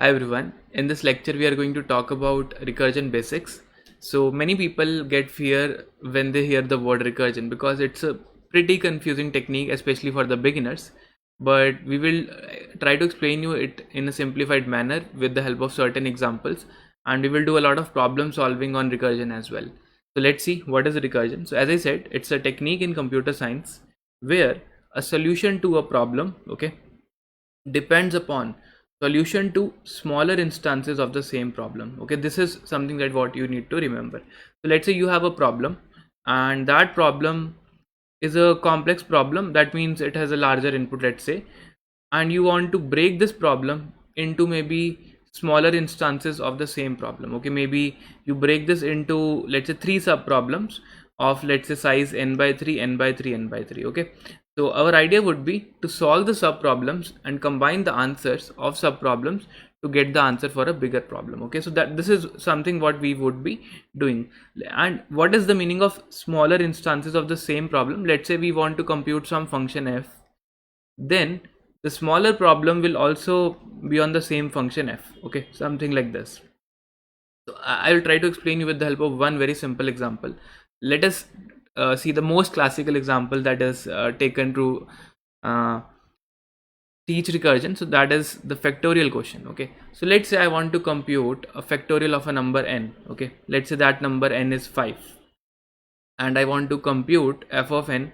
Hi everyone. In this lecture we are going to talk about recursion basics. So many people get fear when they hear the word recursion because it's a pretty confusing technique, especially for the beginners. But we will try to explain you it in a simplified manner with the help of certain examples, and we will do a lot of problem solving on recursion as well. So let's see what is recursion. So as I said, it's a technique in computer science where a solution to a problem, okay, depends upon solution to smaller instances of the same problem. Okay, this is something that what you need to remember. So let's say you have a problem, and that problem is a complex problem. That means it has a larger input, let's say, and you want to break this problem into maybe smaller instances of the same problem. Okay, maybe you break this into, let's say, three sub problems of, let's say, size n by 3, n by 3, n by 3. Okay, so our idea would be to solve the sub problems and combine the answers of sub problems to get the answer for a bigger problem. Okay, so that this is something what we would be doing. And what is the meaning of smaller instances of the same problem? Let's say we want to compute some function f, then the smaller problem will also be on the same function f. Okay, something like this. So I will try to explain you with the help of one very simple example. Let us see the most classical example that is taken to uh, teach recursion. So that is the factorial question. Okay, so let's say I want to compute a factorial of a number n. Okay, let's say that number n is 5, and I want to compute f of n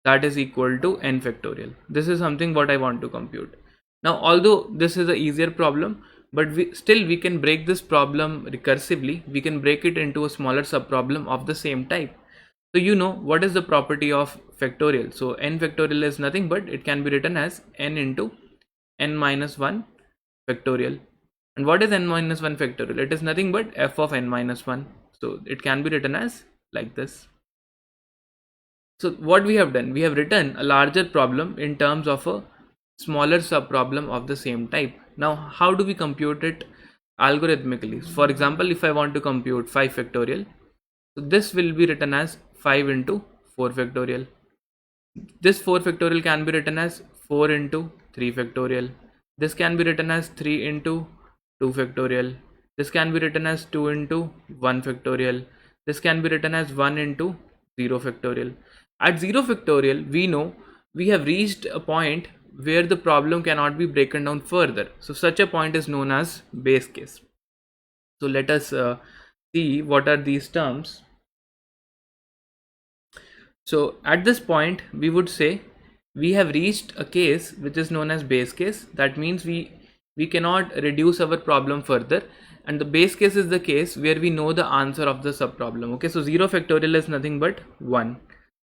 that is equal to n factorial. This is something what I want to compute. Now, although this is a easier problem, but we can break this problem recursively. We can break it into a smaller subproblem of the same type. So you know what is the property of factorial. So n factorial is nothing but it can be written as n into n minus 1 factorial. And what is n minus 1 factorial? It is nothing but f of n minus 1. So it can be written as like this. So what we have done, we have written a larger problem in terms of a smaller subproblem of the same type. Now, how do we compute it algorithmically? For example, if I want to compute 5 factorial, so this will be written as 5 into 4 factorial. This 4 factorial can be written as 4 into 3 factorial. This can be written as 3 into 2 factorial. This can be written as 2 into 1 factorial. This can be written as 1 into 0 factorial. At 0 factorial, we know we have reached a point where the problem cannot be broken down further. So such a point is known as base case. So let us see what are these terms. So at this point, we would say we have reached a case which is known as base case. That means we cannot reduce our problem further, and the base case is the case where we know the answer of the subproblem. Okay, so 0 factorial is nothing but 1.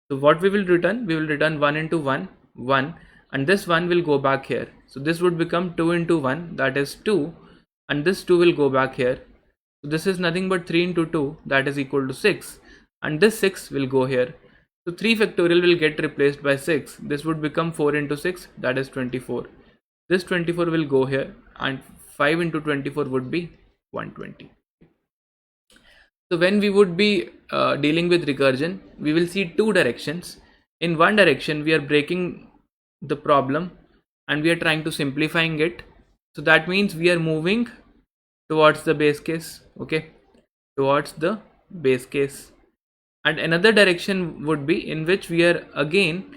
So what we will return? We will return 1 into 1, 1, and this 1 will go back here. So this would become 2 into 1, that is 2, and this 2 will go back here. So this is nothing but 3 into 2, that is equal to 6, and this 6 will go here. So 3 factorial will get replaced by 6. This would become 4 into 6, that is 24. This 24 will go here, and 5 into 24 would be 120. So when we would be dealing with recursion, we will see two directions. In one direction, we are breaking the problem and we are trying to simplifying it. So that means we are moving towards the base case, okay, towards the base case. And another direction would be in which we are again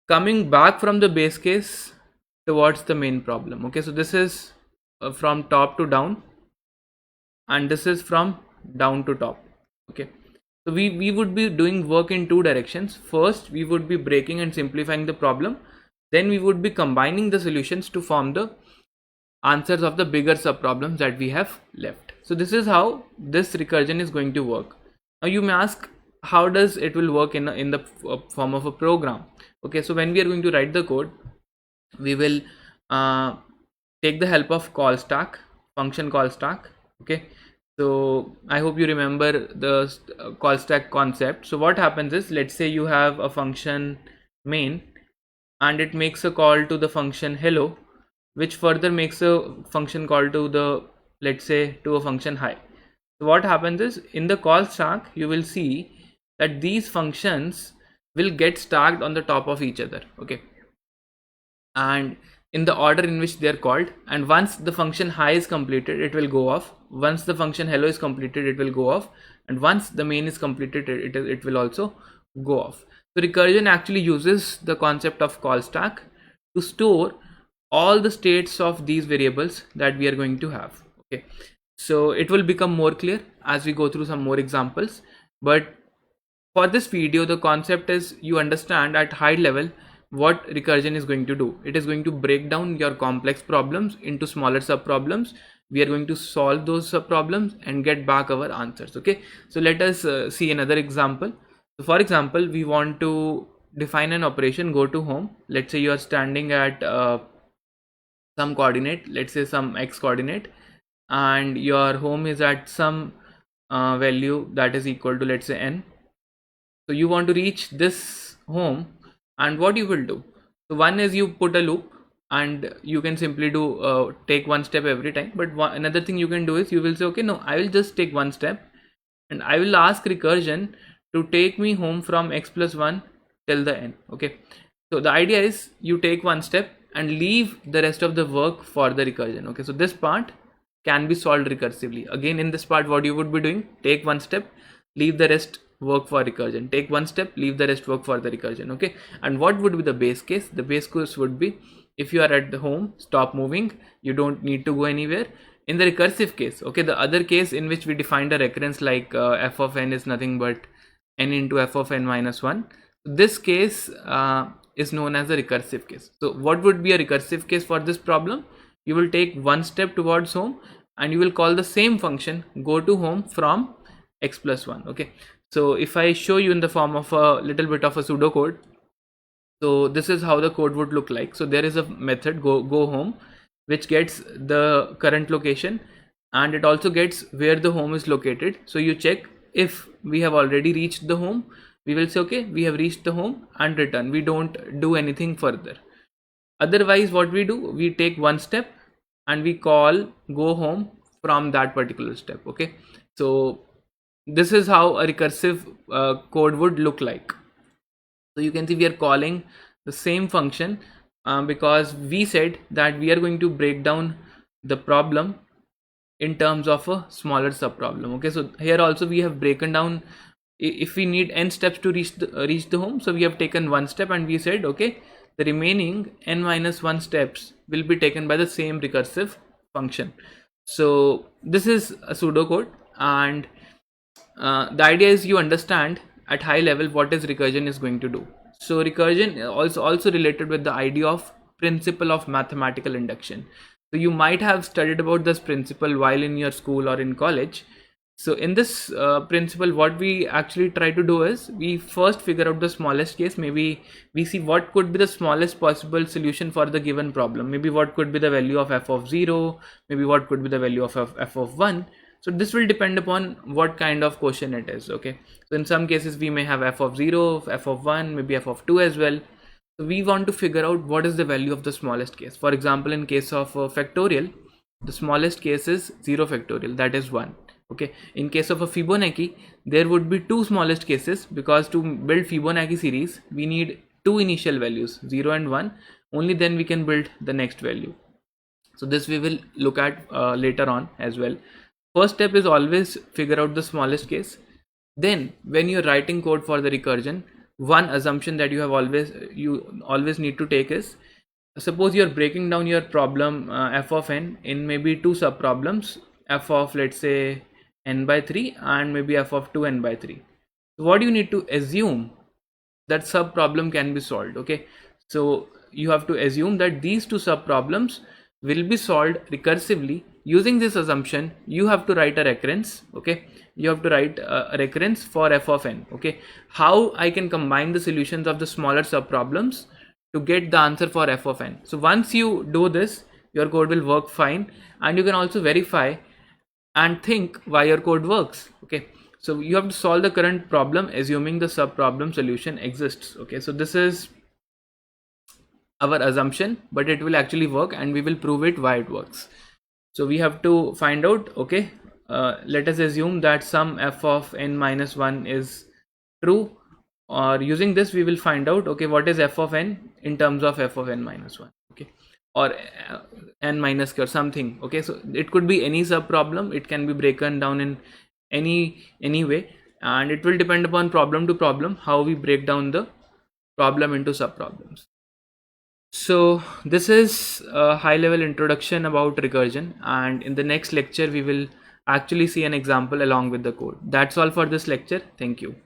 coming back from the base case towards the main problem. Okay, so this is from top to down, and this is from down to top. Okay, so we would be doing work in two directions. First, we would be breaking and simplifying the problem, then we would be combining the solutions to form the answers of the bigger subproblems that we have left. So this is how this recursion is going to work. Now you may ask, how does it will work in the form of a program? Okay, so when we are going to write the code, we will take the help of call stack, function call stack. Okay, so I hope you remember the call stack concept. So what happens is, let's say you have a function main and it makes a call to the function hello, which further makes a function call to the, let's say, to a function hi. So what happens is, in the call stack, you will see that these functions will get stacked on the top of each other. Okay, and in the order in which they are called, and once the function hi is completed it will go off, once the function hello is completed it will go off, and once the main is completed it will also go off. So recursion actually uses the concept of call stack to store all the states of these variables that we are going to have. Okay, so it will become more clear as we go through some more examples, but for this video the concept is you understand at high level what recursion is going to do. It is going to break down your complex problems into smaller sub problems. We are going to solve those sub problems and get back our answers. Okay, so let us see another example. So for example, we want to define an operation, go to home. Let's say you are standing at some coordinate, let's say some x coordinate, and your home is at some value that is equal to, let's say, n. So you want to reach this home, and what you will do, so one is you put a loop and you can simply do take one step every time, but another thing you can do is you will say, okay, no, I will just take one step and I will ask recursion to take me home from x plus 1 till the n. Okay, so the idea is you take one step and leave the rest of the work for the recursion. Okay, so this part can be solved recursively. Again, in this part what you would be doing, take one step, leave the rest, work for recursion, take one step, leave the rest, work for the recursion. Okay, and what would be the base case? The base case would be if you are at the home, stop moving, you don't need to go anywhere. In the recursive case, okay, the other case in which we defined a recurrence like f of n is nothing but n into f of n minus 1, this case is known as the recursive case. So what would be a recursive case for this problem? You will take one step towards home and you will call the same function go to home from x plus 1. Okay, so if I show you in the form of a little bit of a pseudocode, so this is how the code would look like. So there is a method go home which gets the current location and it also gets where the home is located. So you check if we have already reached the home, we will say okay, we have reached the home, and return. We don't do anything further. Otherwise what we do, we take one step and we call go home from that particular step. Okay, so this is how a recursive code would look like. So you can see we are calling the same function because we said that we are going to break down the problem in terms of a smaller sub problem. Okay, so here also we have broken down, if we need n steps to reach the home, so we have taken one step and we said okay, the remaining n minus 1 steps will be taken by the same recursive function. So this is a pseudocode, and the idea is you understand at high level what is recursion is going to do. So recursion also related with the idea of principle of mathematical induction. So you might have studied about this principle while in your school or in college. So in this principle, what we actually try to do is we first figure out the smallest case. Maybe we see what could be the smallest possible solution for the given problem. Maybe what could be the value of f of 0, maybe what could be the value of f of 1. So this will depend upon what kind of question it is. Okay, so in some cases we may have f of 0, f of 1, maybe f of 2 as well. So we want to figure out what is the value of the smallest case. For example, in case of factorial, the smallest case is 0 factorial, that is 1. Okay, in case of a Fibonacci, there would be two smallest cases, because to build Fibonacci series we need two initial values, 0 and 1. Only then we can build the next value. So this we will look at later on as well. First step is always figure out the smallest case. Then when you're writing code for the recursion, one assumption that you always need to take is, suppose you're breaking down your problem f of n in maybe two sub problems, f of, let's say, n by 3 and maybe f of 2n by 3. So what you need to assume that sub problem can be solved. Okay, so you have to assume that these two sub problems will be solved recursively. Using this assumption, you have to write a recurrence. Okay, you have to write a recurrence for f of n. Okay, how I can combine the solutions of the smaller sub problems to get the answer for f of n. So once you do this, your code will work fine, and you can also verify and think why your code works. Okay, so you have to solve the current problem assuming the sub problem solution exists. Okay, so this is our assumption, but it will actually work and we will prove it why it works. So we have to find out, okay, let us assume that sum f of n minus 1 is true, or using this we will find out, okay, what is f of n in terms of f of n minus 1. Okay, or n minus k or something. Okay, so it could be any sub problem, it can be broken down in any way, and it will depend upon problem to problem how we break down the problem into sub problems. So this is a high level introduction about recursion, and in the next lecture we will actually see an example along with the code. That's all for this lecture. Thank you.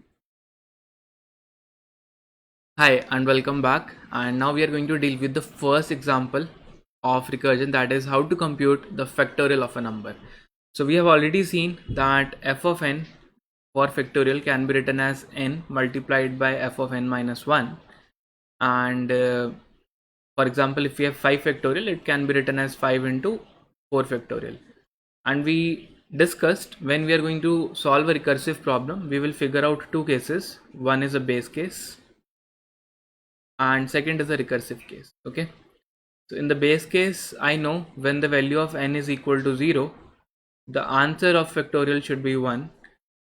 Hi and welcome back, and now we are going to deal with the first example of recursion, that is how to compute the factorial of a number. So we have already seen that f of n for factorial can be written as n multiplied by f of n minus 1, and for example, if we have 5 factorial, it can be written as 5 into 4 factorial. And we discussed when we are going to solve a recursive problem, we will figure out two cases. One is a base case and second is a recursive case. Okay, so in the base case, I know when the value of n is equal to 0, the answer of factorial should be 1.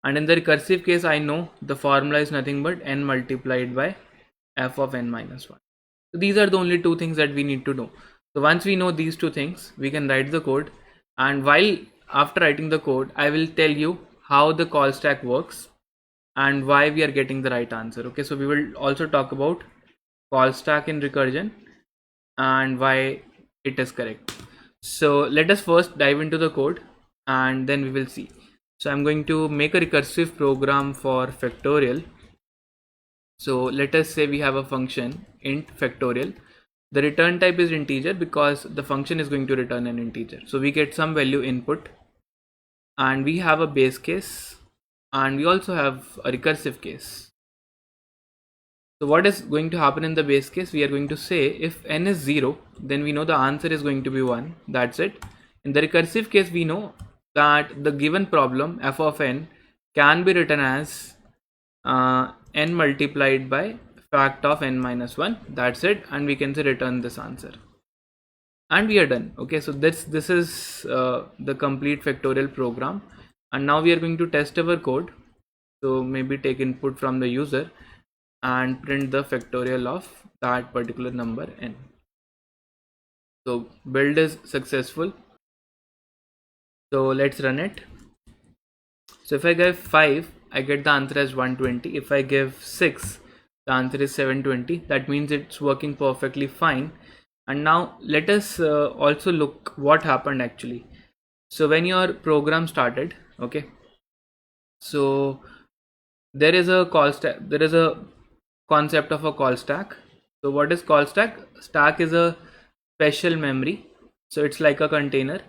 And in the recursive case, I know the formula is nothing but n multiplied by f of n minus 1. So these are the only two things that we need to know. So once we know these two things, we can write the code, and while after writing the code, I will tell you how the call stack works and why we are getting the right answer. Okay, so we will also talk about call stack in recursion and why it is correct. So let us first dive into the code and then we will see. So I'm going to make a recursive program for factorial. So let us say we have a function int factorial. The return type is integer because the function is going to return an integer. So we get some value input, and we have a base case, and we also have a recursive case. So what is going to happen in the base case? We are going to say if n is 0, then we know the answer is going to be 1. That's it. In the recursive case, we know that the given problem f of n can be written as n multiplied by fact of n minus 1. That's it, and we can say return this answer, and we are done. Okay, so this is the complete factorial program, and now we are going to test our code. So maybe take input from the user and print the factorial of that particular number n. So build is successful, so let's run it. So if I give 5, I get the answer as 120. If I give 6, the answer is 720. That means it's working perfectly fine. And now let us also look what happened actually. So when your program started, okay, so there is a call stack, there is a concept of a call stack. So what is call stack? Stack is a special memory, so it's like a container,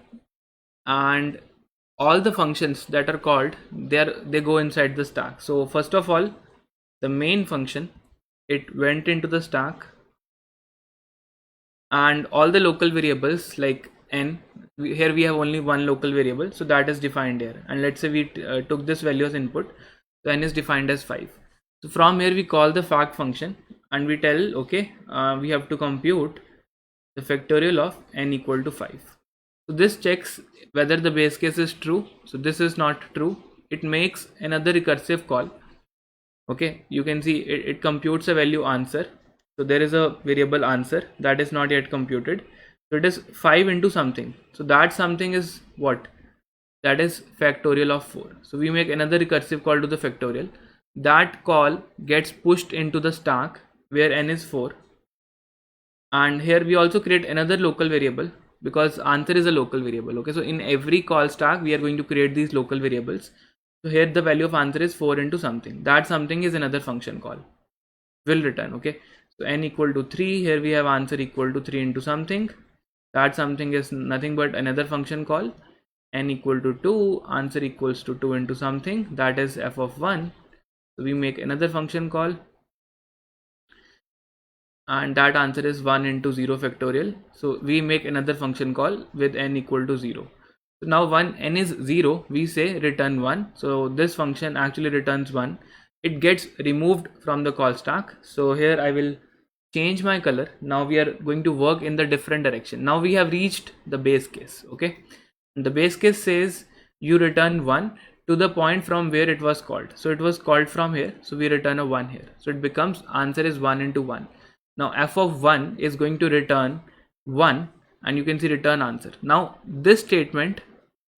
and all the functions that are called, they go inside the stack. So first of all, the main function, it went into the stack, and all the local variables like n, here we have only one local variable, so that is defined here. And let's say we took this value as input, so n is defined as 5. So from here we call the fact function and we tell, okay, we have to compute the factorial of n equal to 5. So this checks whether the base case is true. So this is not true. It makes another recursive call. Okay, you can see it computes a value answer. So there is a variable answer that is not yet computed. So it is 5 into something. So that something is what? That is factorial of 4. So we make another recursive call to the factorial. That call gets pushed into the stack where n is 4. And here we also create another local variable because answer is a local variable. Okay, so in every call stack we are going to create these local variables. So here the value of answer is 4 into something. That something is another function call will return. Okay, so n equal to 3. Here we have answer equal to 3 into something. That something is nothing but another function call. N equal to 2. Answer equals to 2 into something. That is f of 1. So we make another function call, and that answer is 1 into 0 factorial. So we make another function call with n equal to 0. So now when n is 0, we say return 1. So this function actually returns 1. It gets removed from the call stack. So here I will change my color. Now we are going to work in the different direction. Now we have reached the base case. Okay, and the base case says you return 1 to the point from where it was called. So it was called from here, so we return a 1 here. So it becomes answer is 1 into 1. Now f of 1 is going to return 1 and you can see return answer. Now this statement,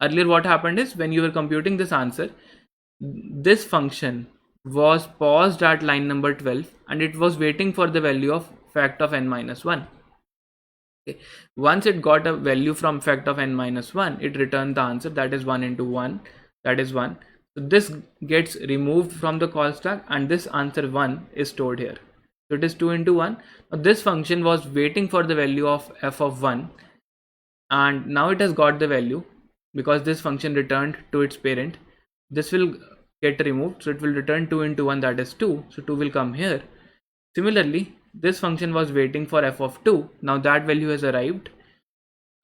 earlier what happened is when you were computing this answer, this function was paused at line number 12 and it was waiting for the value of fact of n minus 1. Okay. Once it got a value from fact of n minus 1, it returned the answer, that is 1 into 1, that is 1. So this gets removed from the call stack and this answer 1 is stored here. So it is 2 into 1. Now this function was waiting for the value of f of 1 and now it has got the value because this function returned to its parent. This will get removed, so it will return 2 into 1, that is 2. So 2 will come here. Similarly, this function was waiting for f of 2. Now that value has arrived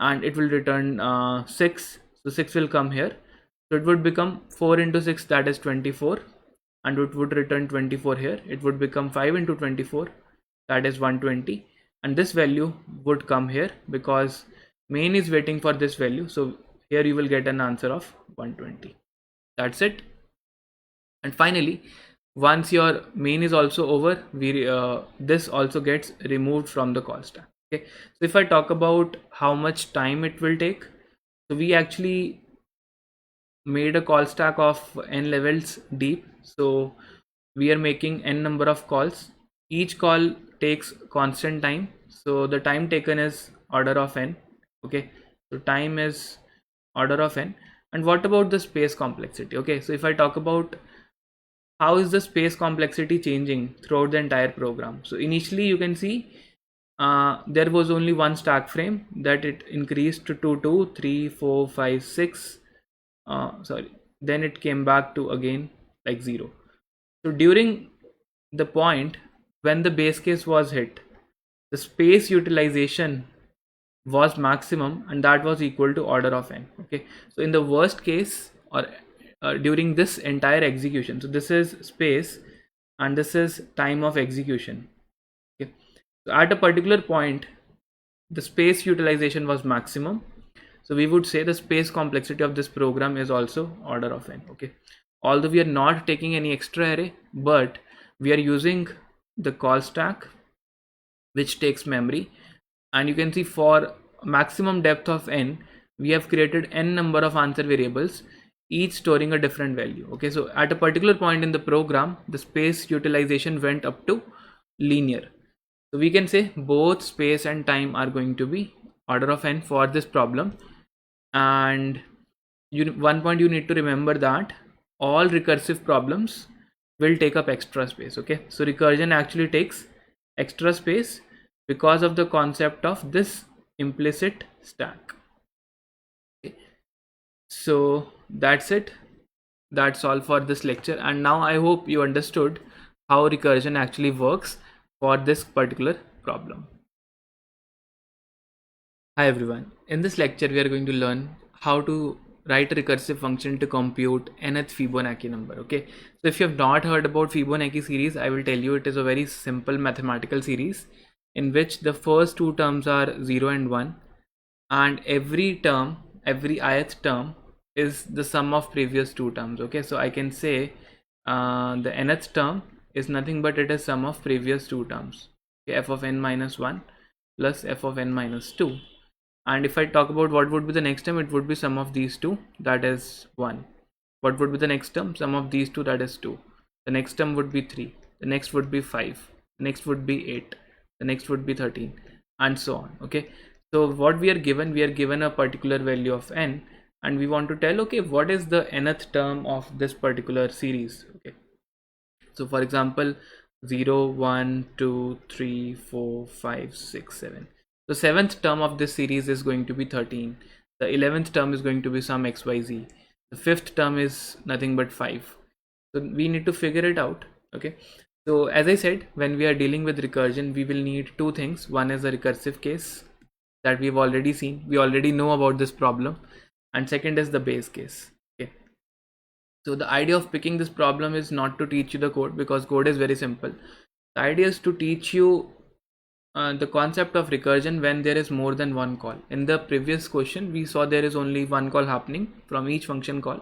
and it will return 6. So 6 will come here. So it would become 4 into 6, that is 24, and it would return 24 here. It would become 5 into 24, that is 120, and this value would come here because main is waiting for this value. So here you will get an answer of 120. That's it. And finally, once your main is also over, this also gets removed from the call stack. Okay, so if I talk about how much time it will take, so we actually made a call stack of n levels deep. So we are making n number of calls. Each call takes constant time, so the time taken is order of n. Okay, so time is order of n. And what about the space complexity? Okay, so if I talk about how is the space complexity changing throughout the entire program, so initially you can see there was only one stack frame, that it increased to 2, 3, 4, 5, 6. Then it came back to again like 0. So during the point when the base case was hit, the space utilization was maximum and that was equal to order of n. Okay, so in the worst case, or during this entire execution, so this is space and this is time of execution. Okay, so at a particular point the space utilization was maximum, so we would say the space complexity of this program is also order of n. Okay, although we are not taking any extra array, but we are using the call stack which takes memory, and you can see for maximum depth of n we have created n number of answer variables, each storing a different value. Okay, so at a particular point in the program the space utilization went up to linear, so we can say both space and time are going to be order of n for this problem. And one point you need to remember, that all recursive problems will take up extra space. Okay, so recursion actually takes extra space because of the concept of this implicit stack. Okay. So that's it, that's all for this lecture, and now I hope you understood how recursion actually works for this particular problem. Hi everyone, in this lecture we are going to learn how to write a recursive function to compute nth Fibonacci number. Okay, so if you have not heard about Fibonacci series, I will tell you it is a very simple mathematical series in which the first two terms are 0 and 1, and every term, every ith term is the sum of previous two terms. Okay, so I can say the nth term is nothing but it is sum of previous two terms. Okay, f of n minus 1 plus f of n minus 2. And if I talk about what would be the next term, it would be sum of these two, that is 1. What would be the next term? Sum of these two, that is 2. The next term would be 3. The next would be 5. The next would be 8. The next would be 13, and so on. Okay, so what we are given a particular value of n, and we want to tell, okay, what is the nth term of this particular series. Okay, so for example 0, 1, 2, 3, 4, 5, 6, 7. The seventh term of this series is going to be 13. The 11th term is going to be some xyz. The fifth term is nothing but 5. So we need to figure it out. Okay, so as I said, when we are dealing with recursion, we will need two things. One is a recursive case that we've already seen, we already know about this problem, and second is the base case. Okay, so the idea of picking this problem is not to teach you the code, because code is very simple. The idea is to teach you the concept of recursion when there is more than one call. In the previous question we saw there is only one call happening from each function call,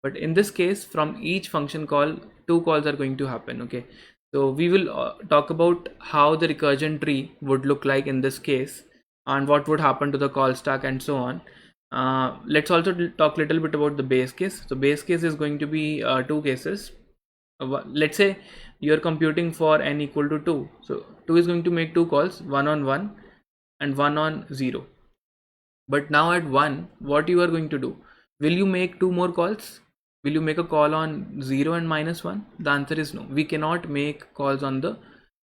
but in this case from each function call two calls are going to happen. Okay, so we will talk about how the recursion tree would look like in this case, and what would happen to the call stack and so on. Let's also talk a little bit about the base case. So base case is going to be two cases. Let's say you're computing for n equal to 2. So 2 is going to make two calls, one on 1 and one on 0. But now at 1, what you are going to do? Will you make two more calls? Will you make a call on 0 and -1? The answer is no. We cannot make calls on the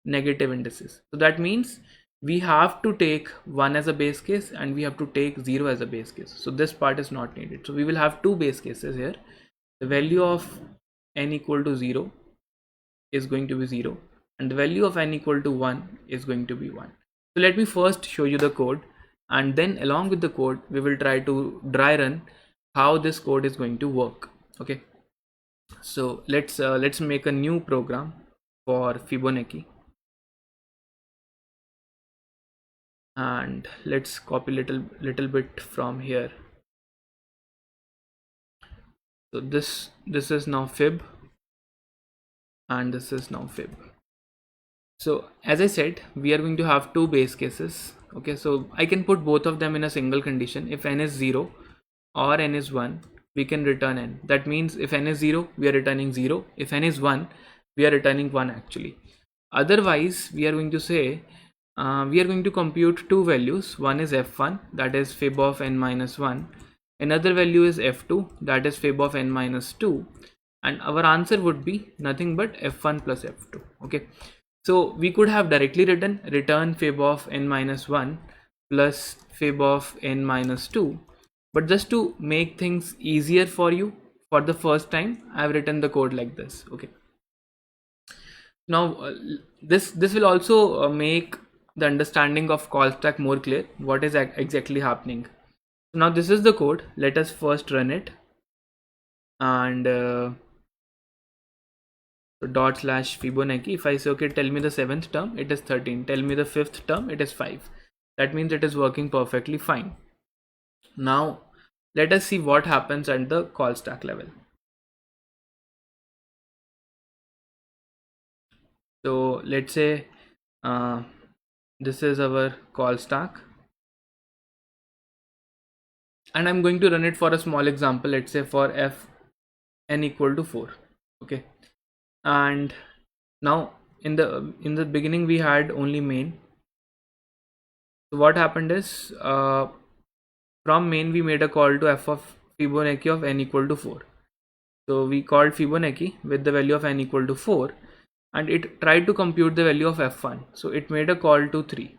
negative indices. So that means we have to take 1 as a base case and we have to take 0 as a base case. So this part is not needed. So we will have two base cases here. The value of n equal to 0 is going to be 0 and the value of n equal to 1 is going to be 1. So let me first show you the code, and then along with the code we will try to dry run how this code is going to work. Okay, so let's make a new program for Fibonacci, and let's copy little bit from here. So this is now fib and this is now fib. So as I said, we are going to have two base cases. Okay, so I can put both of them in a single condition. If n is 0 or n is 1, we can return n. That means if n is 0, we are returning 0. If n is 1, we are returning 1 actually. Otherwise, we are going to say we are going to compute two values. One is f1, that is fib of n minus 1. Another value is f2, that is fib of n minus 2. And our answer would be nothing but f1 plus f2. Okay. So we could have directly written return fib of n minus 1 plus fib of n minus 2, but just to make things easier for you for the first time, I have written the code like this. Okay, now this will also make the understanding of call stack more clear, what is exactly happening. So now this is the code. Let us first run it, and so dot slash Fibonacci. If I say okay, tell me the 7th term, it is 13. Tell me the 5th term, it is 5. That means it is working perfectly fine. Now let us see what happens at the call stack level. So let's say this is our call stack, and I'm going to run it for a small example. Let's say for f n equal to 4. Okay, and now in the beginning we had only main. So what happened is from main we made a call to f of Fibonacci of n equal to 4. So we called Fibonacci with the value of n equal to 4, and it tried to compute the value of f1. So it made a call to 3.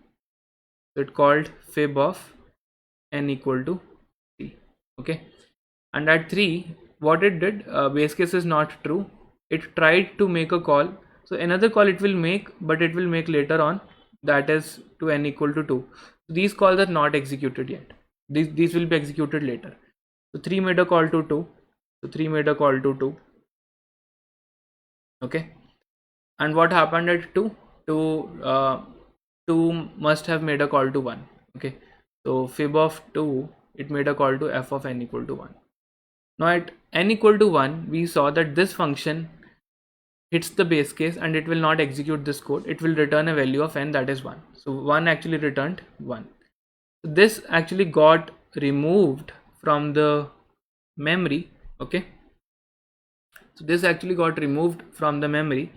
So it called fib of n equal to 3. Okay, and at 3 what it did, base case is not true, it tried to make a call. So another call it will make, but it will make later on, that is to n equal to 2. These calls are not executed yet. These will be executed later. So 3 made a call to 2. So 3 made a call to 2. Okay, and what happened at 2? 2 must have made a call to 1. Okay, so fib of 2, it made a call to f of n equal to 1. Now at n equal to 1, we saw that this function hits the base case and it will not execute this code. It will return a value of n, that is 1. So 1 actually returned 1. So this actually got removed from the memory. Okay, so this actually got removed from the memory,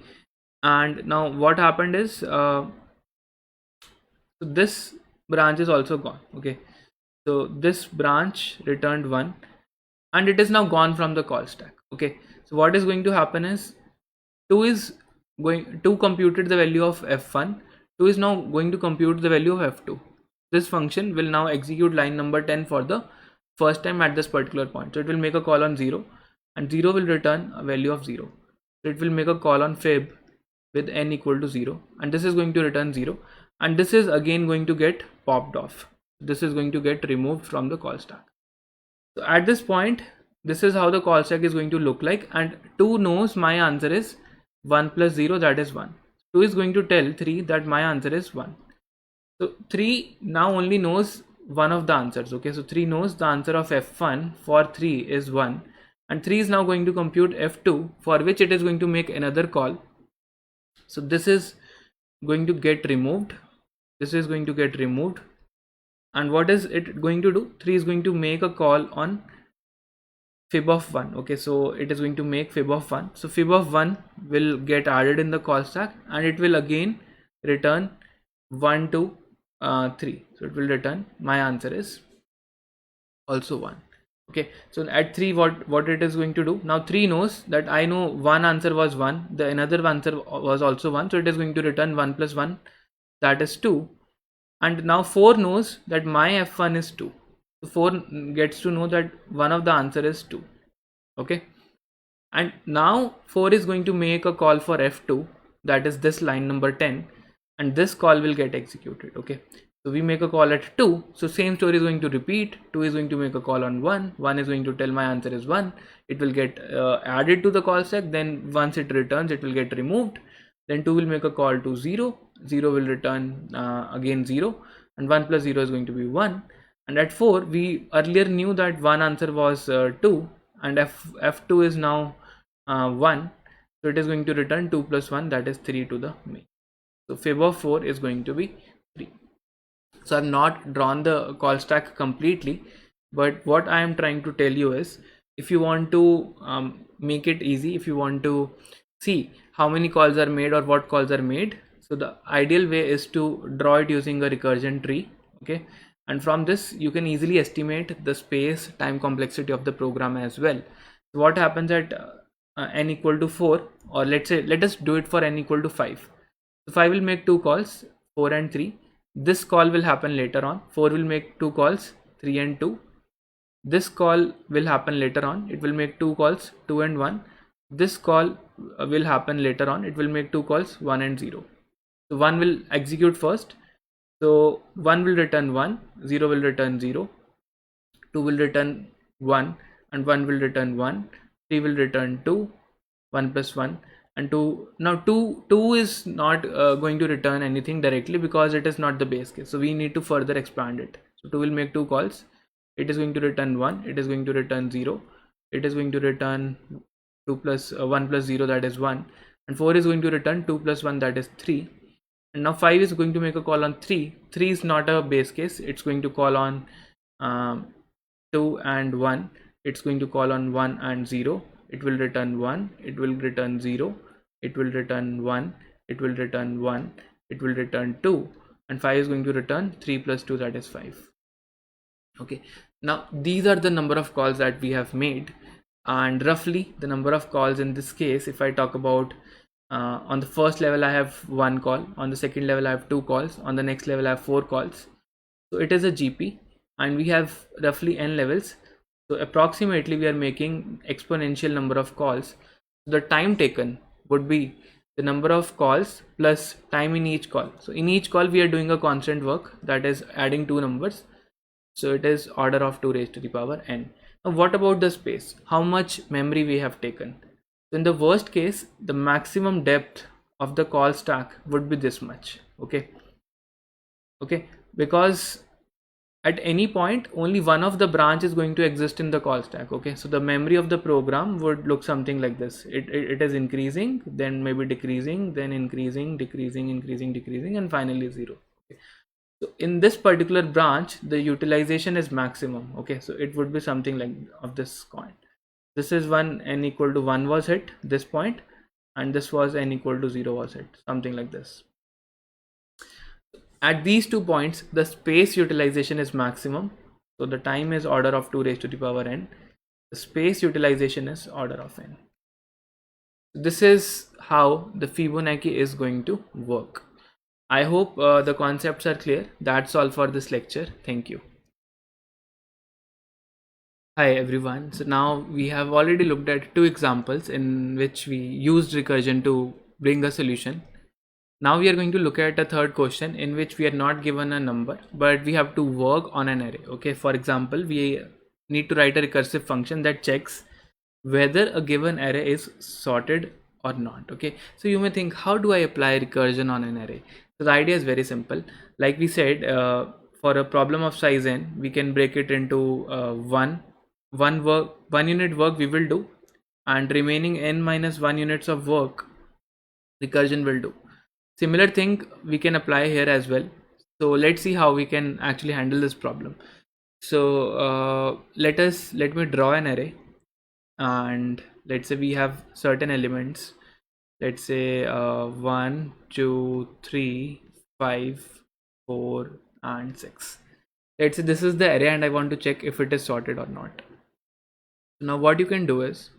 and now what happened is so this branch is also gone. Okay, so this branch returned 1 and it is now gone from the call stack. Okay, so what is going to happen is 2 computed the value of f1. 2 is now going to compute the value of f2. This function will now execute line number 10 for the first time at this particular point. So it will make a call on 0, and 0 will return a value of 0. So it will make a call on fib with n equal to 0, and this is going to return 0, and this is again going to get popped off. This is going to get removed from the call stack. So at this point, this is how the call stack is going to look like, and 2 knows my answer is 1 plus 0, that is 1. 2 is going to tell 3 that my answer is 1. So 3 now only knows one of the answers. Okay, so 3 knows the answer of f1 for 3 is 1, and 3 is now going to compute f2, for which it is going to make another call. So this is going to get removed. This is going to get removed, And what is it going to do? 3 is going to make a call on fib of 1. Okay, so it is going to make fib of 1. So fib of 1 will get added in the call stack, and it will again return 1 to 3. So it will return, my answer is also 1. Okay, so at 3, what it is going to do? Now 3 knows that I know one answer was 1, the another answer was also 1, so it is going to return 1 plus 1, that is 2. And now 4 knows that my f1 is 2. So 4 gets to know that one of the answer is 2. Okay, and now 4 is going to make a call for f2, that is this line number 10, and this call will get executed. Okay, so we make a call at 2, so same story is going to repeat. 2 is going to make a call on 1, 1 is going to tell my answer is 1, it will get added to the call stack, then once it returns it will get removed, then 2 will make a call to 0, 0 will return again 0, and 1 plus 0 is going to be 1. And at 4 we earlier knew that one answer was 2, and f2 is now 1, so it is going to return 2 plus 1, that is 3 to the main. So fib of 4 is going to be 3. So I've not drawn the call stack completely, but what I am trying to tell you is, if you want to make it easy, if you want to see how many calls are made or what calls are made, so the ideal way is to draw it using a recursion tree. Okay, and from this you can easily estimate the space time complexity of the program as well. So what happens at n equal to 4, or let's say, let us do it for n equal to 5. So 5 will make 2 calls, 4 and 3. This call will happen later on. 4 will make 2 calls, 3 and 2. This call will happen later on, it will make 2 calls, 2 and 1. This call will happen later on, it will make 2 calls, 1 and 0. So 1 will execute first, so 1 will return 1, 0 will return 0, 2 will return 1, and 1 will return 1, 3 will return 2, 1 plus 1 and 2. Now 2 is not going to return anything directly because it is not the base case, so we need to further expand it. So 2 will make 2 calls, it is going to return 1, it is going to return 0, it is going to return 2 plus 1 plus 0, that is 1, and 4 is going to return 2 plus 1, that is 3. And now 5 is going to make a call on 3. 3 is not a base case, it's going to call on 2 and 1, it's going to call on 1 and 0, it will return 1, it will return 0, it will return 1, it will return 1, it will return 2, and 5 is going to return 3 plus 2, that is 5. Okay, now these are the number of calls that we have made, and roughly the number of calls in this case, if I talk about on the first level I have 1 call, on the second level I have 2 calls, on the next level I have 4 calls. So it is a GP, and we have roughly n levels, so approximately we are making exponential number of calls. The time taken would be the number of calls plus time in each call. So in each call we are doing a constant work, that is adding 2 numbers, so it is order of 2 raised to the power n. Now what about the space? How much memory we have taken? So in the worst case, the maximum depth of the call stack would be this much. Okay, because at any point only one of the branch is going to exist in the call stack. Okay, so the memory of the program would look something like this. It is increasing, then maybe decreasing, then increasing, decreasing, increasing, decreasing, and finally 0. Okay. So in this particular branch the utilization is maximum. Okay, so it would be something like of this kind. This is when n equal to 1 was hit, this point, and this was n equal to 0 was hit, something like this. At these 2 points the space utilization is maximum, so the time is order of 2 raised to the power n, the space utilization is order of n. This is how the Fibonacci is going to work. I hope the concepts are clear. That's all for this lecture. Thank you. Hi everyone. So now we have already looked at 2 examples in which we used recursion to bring a solution. Now we are going to look at a third question in which we are not given a number, but we have to work on an array. Okay, for example, we need to write a recursive function that checks whether a given array is sorted or not. Okay, so you may think, how do I apply recursion on an array? So the idea is very simple. Like we said, for a problem of size n, we can break it into one unit work we will do, and remaining n minus 1 units of work recursion will do. Similar thing we can apply here as well. So let's see how we can actually handle this problem. So let me draw an array, and let's say we have certain elements. Let's say 1 2 3 5 4 and 6. Let's say this is the array and I want to check if it is sorted or not. Now what you can do is,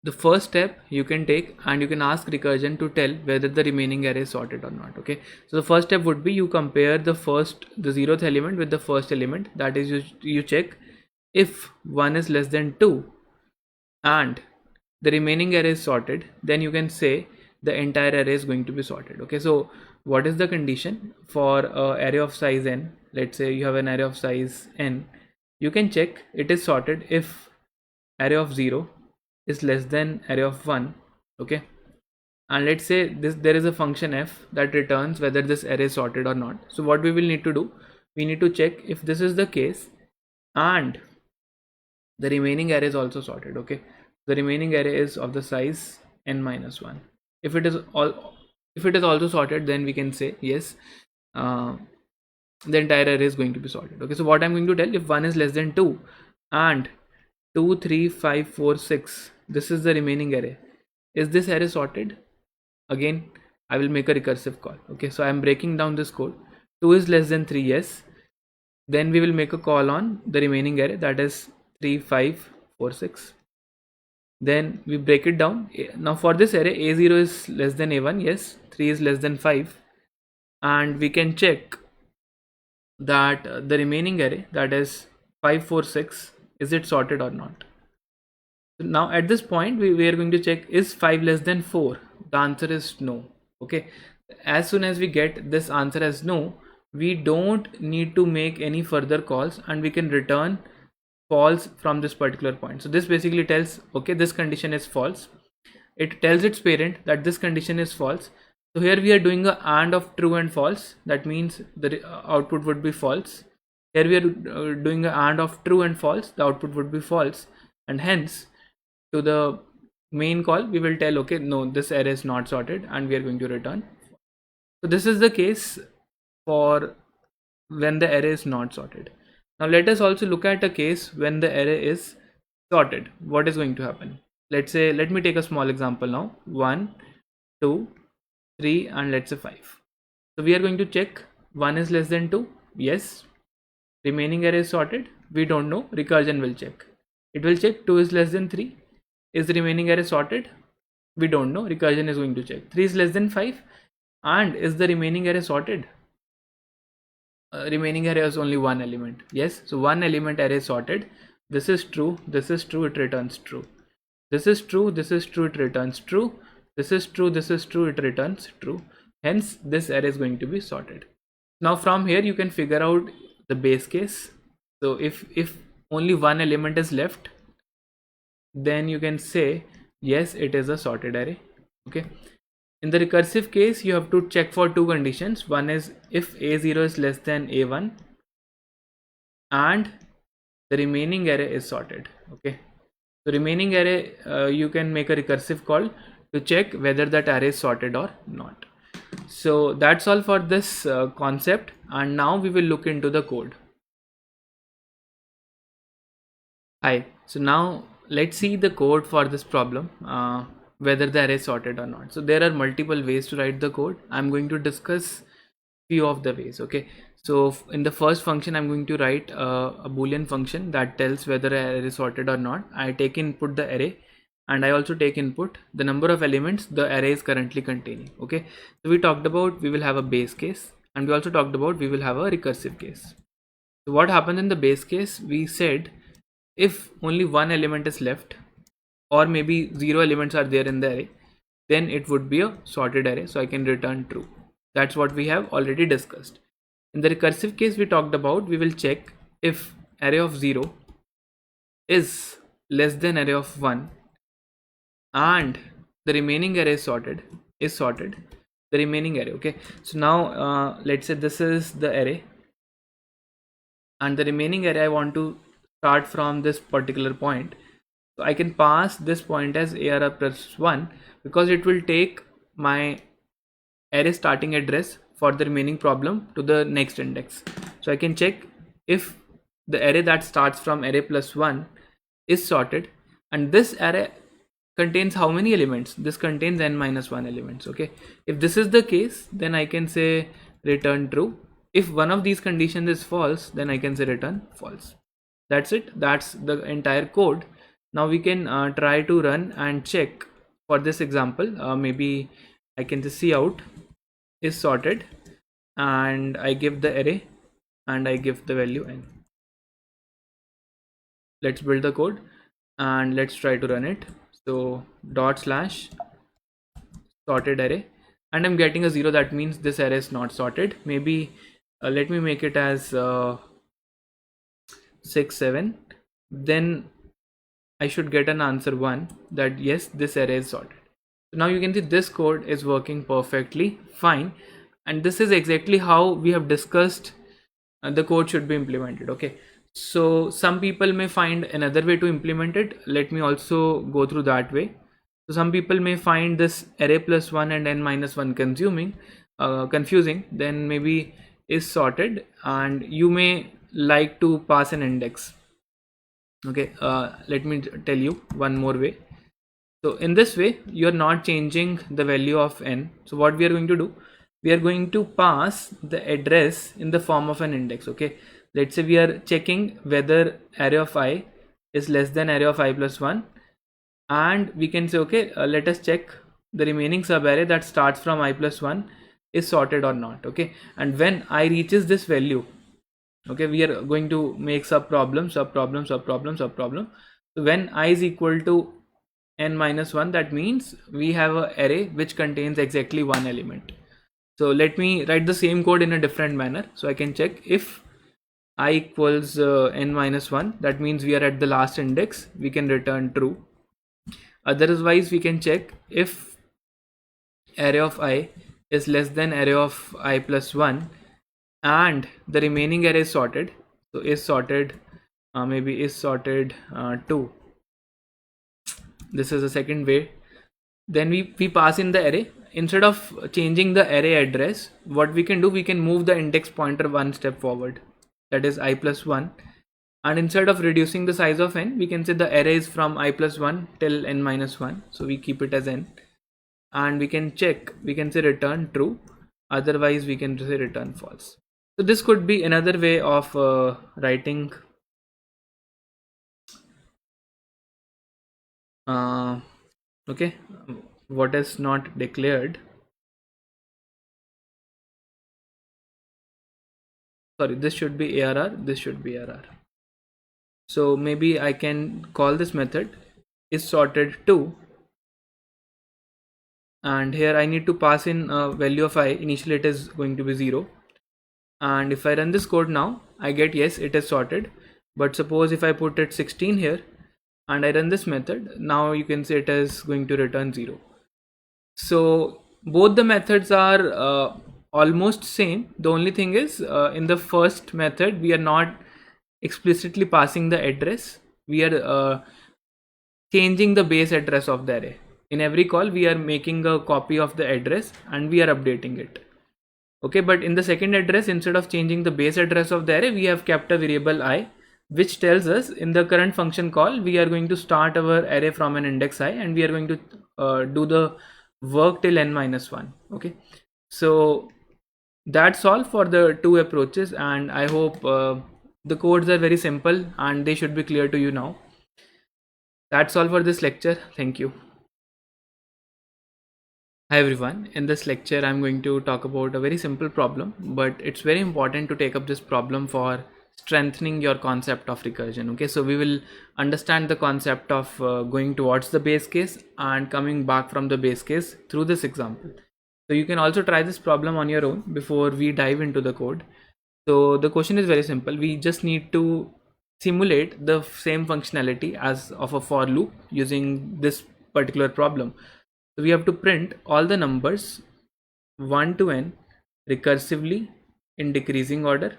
the first step you can take and you can ask recursion to tell whether the remaining array is sorted or not. Okay, so the first step would be you compare the 0th element with the first element. That is, you check if 1 is less than 2 and the remaining array is sorted, then you can say the entire array is going to be sorted. Okay, so what is the condition for array of size n? Let's say you have an array of size n. You can check it is sorted if array of 0 is less than array of 1. Okay, and let's say there is a function f that returns whether this array is sorted or not. So what we will need to do, we need to check if this is the case and the remaining array is also sorted. Okay, the remaining array is of the size n minus 1. If it is also sorted, then we can say yes, the entire array is going to be sorted. Okay, so what I'm going to tell, if 1 is less than 2 and 2 3 5 4 6, this is the remaining array, is this array sorted? Again I will make a recursive call. Okay, so I'm breaking down this code. 2 is less than 3, yes. Then we will make a call on the remaining array, that is 3 5 4 6. Then we break it down. Now for this array, a0 is less than a1, yes. 3 is less than 5, and we can check that the remaining array, that is 5 4 6, is it sorted or not. So now at this point we are going to check, is 5 less than 4? The answer is no. Okay, as soon as we get this answer as no, we don't need to make any further calls and we can return false from this particular point. So this basically tells, okay, this condition is false. It tells its parent that this condition is false. So here we are doing a AND of true and false. That means the output would be false. Here we are doing a AND of true and false. The output would be false, and hence to the main call we will tell, okay, no, this array is not sorted, and we are going to return. So this is the case for when the array is not sorted. Now let us also look at a case when the array is sorted. What is going to happen? Let's say, let me take a small example now. 1 2 3 and let's say 5. So we are going to check 1 is less than 2, yes. Remaining array is sorted, we don't know. Recursion will check. It will check 2 is less than 3. Is the remaining array sorted? We don't know. Recursion is going to check 3 is less than 5, and is the remaining array sorted? Remaining array has only one element, yes. So one element array is sorted. This is true, this is true, it returns true. This is true, this is true, it returns true. This is true, this is true, it returns true. Hence this array is going to be sorted. Now from here you can figure out the base case. So if only one element is left, then you can say yes, it is a sorted array. Okay, in the recursive case you have to check for two conditions. One is if a0 is less than a1 and the remaining array is sorted. Okay, the remaining array you can make a recursive call to check whether that array is sorted or not. So that's all for this concept, and now we will look into the code. Hi, so now let's see the code for this problem, whether the array is sorted or not. So there are multiple ways to write the code. I'm going to discuss few of the ways. Okay, so in the first function I'm going to write a boolean function that tells whether an array is sorted or not. I take input the array, and I also take input the number of elements the array is currently containing. Okay, so we talked about we will have a base case, and we also talked about we will have a recursive case. So what happens in the base case, we said if only one element is left, or maybe 0 elements are there in the array, then it would be a sorted array, so I can return true. That's what we have already discussed. In the recursive case we talked about, we will check if array of 0 is less than array of 1 and the remaining array is sorted, the remaining array. Okay, so now let's say this is the array, and the remaining array I want to start from this particular point. So I can pass this point as ARR plus 1 because it will take my array starting address for the remaining problem to the next index. So I can check if the array that starts from array plus 1 is sorted, and this array contains how many elements? This contains n minus 1 elements. Okay, if this is the case, then I can say return true. If one of these conditions is false, then I can say return false. That's it. That's the entire code. Now we can try to run and check. For this example, maybe I can just see out is sorted, and I give the array and I give the value n. Let's build the code and let's try to run it. So dot slash sorted array, and I'm getting a 0. That means this array is not sorted. Maybe let me make it as 6 7, then I should get an answer 1, that yes, this array is sorted. So now you can see this code is working perfectly fine, and this is exactly how we have discussed the code should be implemented. Okay, so some people may find another way to implement it. Let me also go through that way. So some people may find this array plus 1 and n minus 1 confusing, then maybe is sorted, and you may like to pass an index. Okay, let me tell you one more way. So in this way, you are not changing the value of n. So what we are going to do, we are going to pass the address in the form of an index. Okay, let's say we are checking whether array of I is less than array of I plus 1, and we can say, okay, let us check the remaining sub array that starts from I plus 1 is sorted or not. Okay, and when I reaches this value, okay, we are going to make sub problem. So when I is equal to n minus 1, that means we have an array which contains exactly one element. So let me write the same code in a different manner. So I can check if I equals n minus 1, that means we are at the last index, we can return true. Otherwise we can check if array of I is less than array of I plus 1 and the remaining array is sorted. So is sorted, maybe is sorted 2. This is the second way. Then we pass in the array. Instead of changing the array address, what we can do, we can move the index pointer one step forward, that is I plus 1, and instead of reducing the size of n, we can say the array is from I plus 1 till n minus 1, so we keep it as n, and we can check, we can say return true, otherwise we can say return false. So this could be another way of writing okay, what is not declared, sorry, this should be ARR, this should be ARR. So maybe I can call this method is sorted 2, and here I need to pass in a value of I. Initially it is going to be 0, and if I run this code now, I get yes, it is sorted. But suppose if I put it 16 here and I run this method, now you can say it is going to return 0. So both the methods are almost same. The only thing is in the first method we are not explicitly passing the address, we are changing the base address of the array. In every call we are making a copy of the address and we are updating it. Okay, but in the second address, instead of changing the base address of the array, we have kept a variable I, which tells us in the current function call we are going to start our array from an index I, and we are going to do the work till n minus 1. Okay, so that's all for the two approaches, and I hope the codes are very simple and they should be clear to you now. That's all for this lecture. Thank you. Hi everyone, in this lecture I'm going to talk about a very simple problem, but it's very important to take up this problem for strengthening your concept of recursion. Okay, so we will understand the concept of going towards the base case and coming back from the base case through this example. So you can also try this problem on your own before we dive into the code. So the question is very simple. We just need to simulate the same functionality as of a for loop using this particular problem. So we have to print all the numbers 1 to n recursively in decreasing order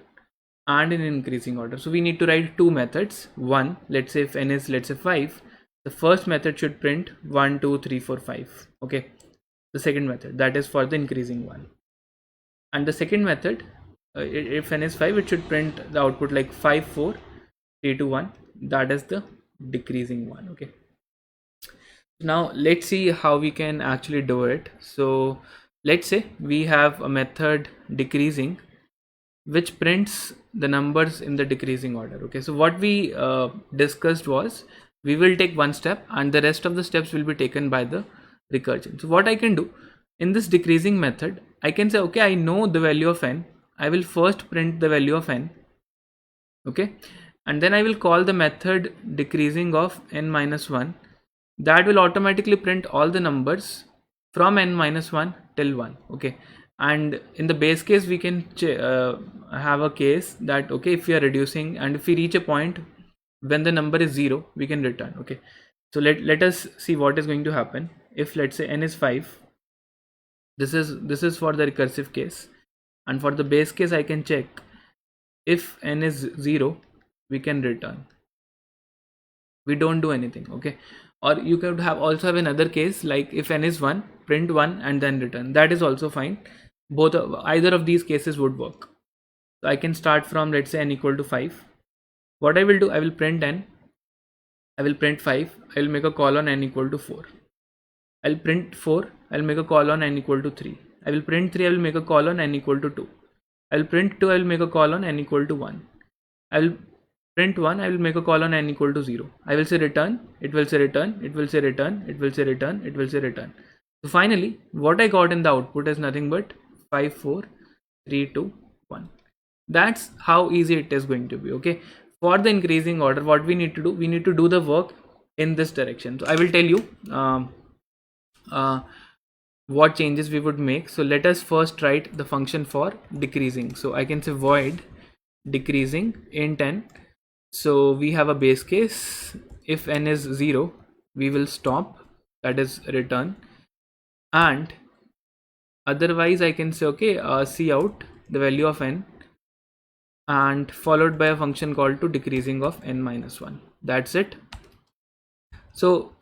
and in increasing order. So we need to write two methods. One, let's say if n is, let's say 5, the first method should print 1 2 3 4 5. Okay, the second method, that is for the increasing one. And the second method, if n is 5, it should print the output like 5 4 3 2 1. That is the decreasing one. Okay, now let's see how we can actually do it. So let's say we have a method decreasing which prints the numbers in the decreasing order. Okay, so what we discussed was we will take one step and the rest of the steps will be taken by the recursion. So what I can do in this decreasing method, I can say, okay, I know the value of n, I will first print the value of n. Okay, and then I will call the method decreasing of n minus 1. That will automatically print all the numbers from n minus 1 till 1. Okay, and in the base case we can have a case that, okay, if we are reducing and if we reach a point when the number is 0, we can return. Okay, so let us see what is going to happen. If let's say n is 5, this is for the recursive case, and for the base case I can check if n is 0, we can return, we don't do anything. Okay, or you could have also have another case like if n is 1, print 1 and then return. That is also fine. Both either of these cases would work. So I can start from, let's say, n equal to 5. What I will do, I will print n, I will print 5, I will make a call on n equal to 4. I'll print 4, I'll make a call on n equal to 3. I will print 3, I will make a call on n equal to 2. I'll print 2, I will make a call on n equal to 1. I'll print 1, I will make a call on n equal to 0. I will say return, it will say return, it will say return, it will say return, it will say return. So finally, what I got in the output is nothing but 5 4 3 2 1. That's how easy it is going to be. Okay, for the increasing order, what we need to do, we need to do the work in this direction. So I will tell you what changes we would make. So let us first write the function for decreasing. So I can say void decreasing int n. So we have a base case. If n is 0, we will stop, that is return, and otherwise I can say, okay, see out the value of n and followed by a function called to decreasing of n minus 1. That's it. So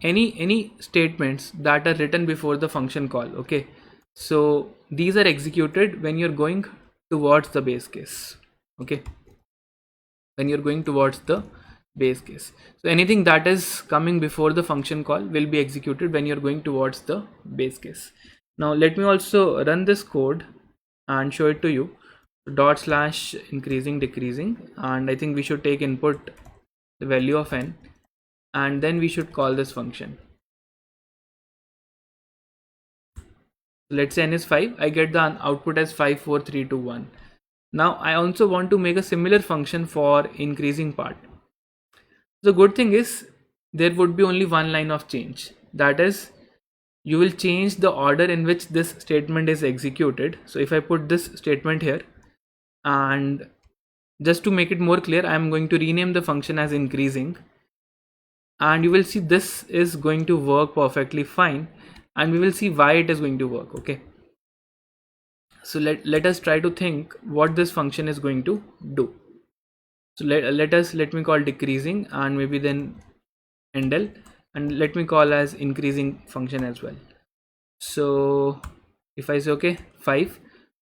any statements that are written before the function call, okay, so these are executed when you're going towards the base case. Okay, when you're going towards the base case, so anything that is coming before the function call will be executed when you're going towards the base case. Now let me also run this code and show it to you. Dot slash increasing decreasing, and I think we should take input the value of n, and then we should call this function. Let's say n is 5, I get the output as 5 4 3 2 1. Now I also want to make a similar function for increasing part. The good thing is there would be only one line of change, that is you will change the order in which this statement is executed. So if I put this statement here, and just to make it more clear, I am going to rename the function as increasing, and you will see this is going to work perfectly fine, and we will see why it is going to work. Okay, so let us try to think what this function is going to do. So let me call decreasing and maybe then endl, and let me call as increasing function as well. So if I say, okay, 5,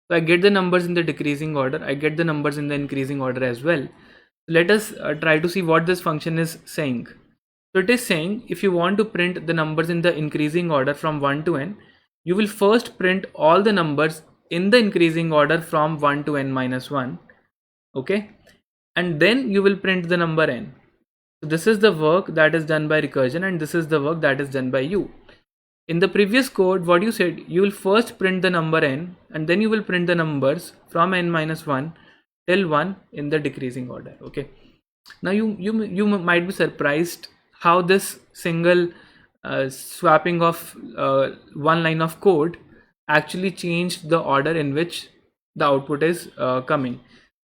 so I get the numbers in the decreasing order, I get the numbers in the increasing order as well. Let us try to see what this function is saying. So it is saying if you want to print the numbers in the increasing order from 1 to n, you will first print all the numbers in the increasing order from 1 to n minus 1. Okay, and then you will print the number n. So this is the work that is done by recursion, and this is the work that is done by you. In the previous code, what you said, you will first print the number n, and then you will print the numbers from n minus 1 till 1 in the decreasing order. Okay, now you might be surprised how this single swapping of one line of code actually changed the order in which the output is coming.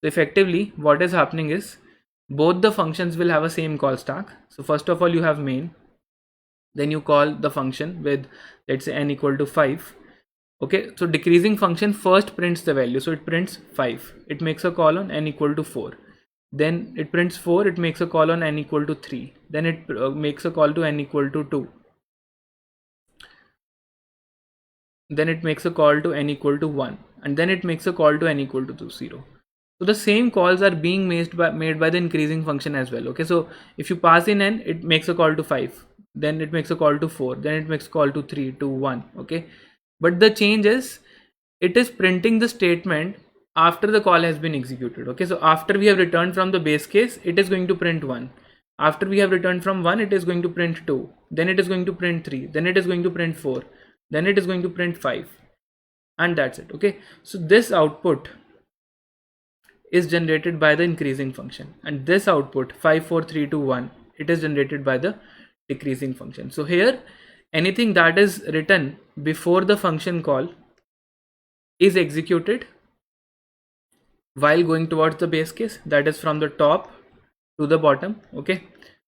So effectively what is happening is both the functions will have a same call stack. So first of all you have main, then you call the function with, let's say, n equal to 5. Okay, so decreasing function first prints the value, so it prints 5, it makes a call on n equal to 4, then it prints 4, it makes a call on n equal to 3, then it makes a call to n equal to 2, then it makes a call to n equal to 1. and then it makes a call to n equal to 0. So the same calls are being made by the increasing function as well. Okay, so if you pass in n, it makes a call to 5, then it makes a call to 4, then it makes a call to 3, to 1. Okay, but the change is it is printing the statement after the call has been executed. Okay, so after we have returned from the base case, it is going to print 1. After we have returned from 1, it is going to print 2, then it is going to print 3, then it is going to print 4, then it is going to print 5, and that's it. Okay, so this output is generated by the increasing function, and this output 5 4 3 2 1, it is generated by the decreasing function. So here anything that is written before the function call is executed while going towards the base case, that is from the top to the bottom. Okay,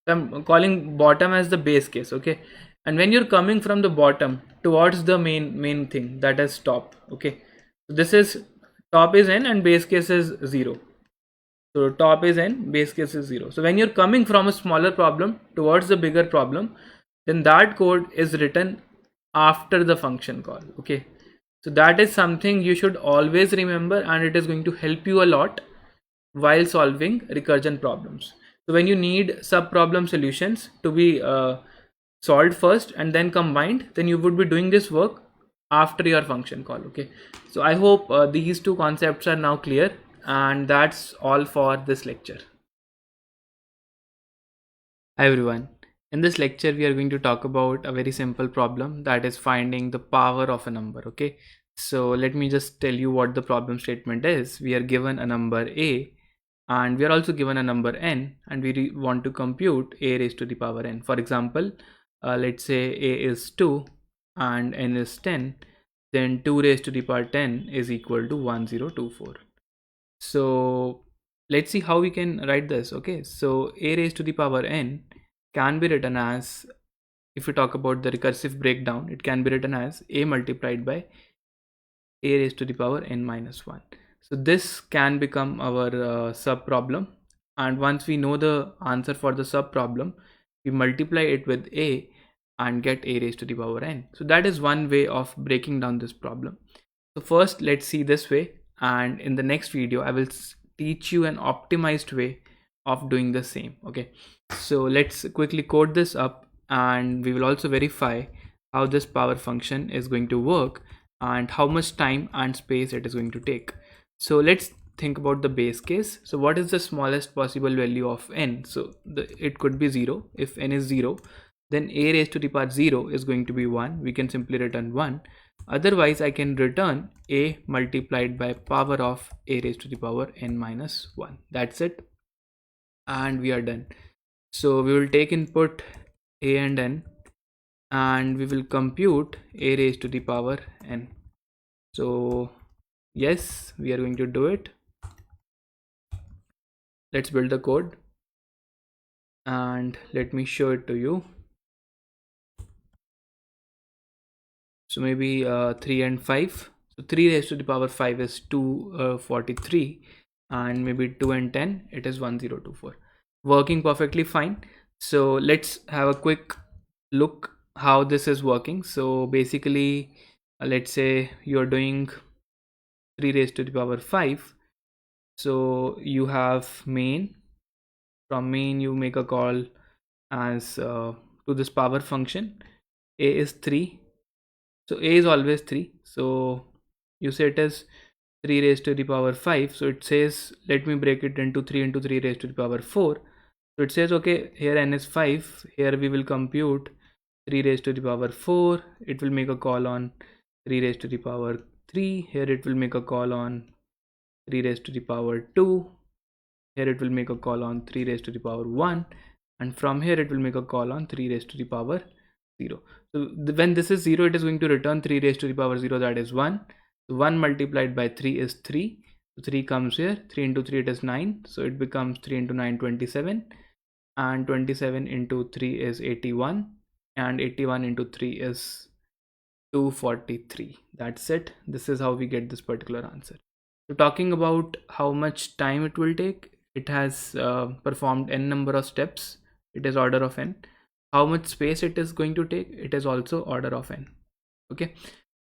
so I'm calling bottom as the base case. Okay, and when you're coming from the bottom towards the main thing, that is top. Okay, so this is top is n and base case is 0. So top is n, base case is 0. So when you're coming from a smaller problem towards the bigger problem, then that code is written after the function call. Okay, so that is something you should always remember, and it is going to help you a lot while solving recursion problems. So when you need sub problem solutions to be solved first and then combined, then you would be doing this work after your function call. Okay, so I hope these two concepts are now clear, and that's all for this lecture. Hi everyone, in this lecture we are going to talk about a very simple problem, that is finding the power of a number. Okay, so let me just tell you what the problem statement is. We are given a number a, and we are also given a number n, and we want to compute a raised to the power n. For example, let's say a is 2 and n is 10, then 2 raised to the power 10 is equal to 1024. So let's see how we can write this. Okay, so a raised to the power n can be written as, if we talk about the recursive breakdown, it can be written as a multiplied by a raised to the power n minus 1. So this can become our sub problem, and once we know the answer for the sub problem, we multiply it with a and get a raised to the power n. So that is one way of breaking down this problem. So first let's see this way, and in the next video I will teach you an optimized way of doing the same. Okay, so let's quickly code this up, and we will also verify how this power function is going to work and how much time and space it is going to take. So let's think about the base case. So what is the smallest possible value of n? So it could be 0. If n is 0, then a raised to the power 0 is going to be 1. We can simply return 1. Otherwise I can return a multiplied by power of a raised to the power n minus 1. That's it, and we are done. So we will take input a and n, and we will compute a raised to the power n. So yes, we are going to do it. Let's build the code, and let me show it to you. So maybe 3 and 5. So 3 raised to the power 5 is 243, and maybe 2 and 10, it is 1024. Working perfectly fine. So let's have a quick look how this is working. So basically, let's say you're doing 3 raised to the power 5. So you have main. From main you make a call as to this power function. A is 3. So a is always 3. So you say it is 3 raised to the power 5. So it says, let me break it into 3 into 3 raised to the power 4. So it says, okay, here n is 5. Here we will compute 3 raised to the power 4. It will make a call on 3 raised to the power 3. Here it will make a call on 3 raised to the power 2. Here it will make a call on 3 raised to the power 1. And from here it will make a call on 3 raised to the power 0. So when this is 0, it is going to return 3 raised to the power 0, that is 1. So 1 multiplied by 3 is 3. So 3 comes here. 3 into 3, it is 9. So it becomes 3 into 9, 27. And 27 into 3 is 81. And 81 into 3 is 243. That's it. This is how we get this particular answer. So talking about how much time it will take, it has performed n number of steps. It is order of n. How much space it is going to take, it is also order of n. Okay,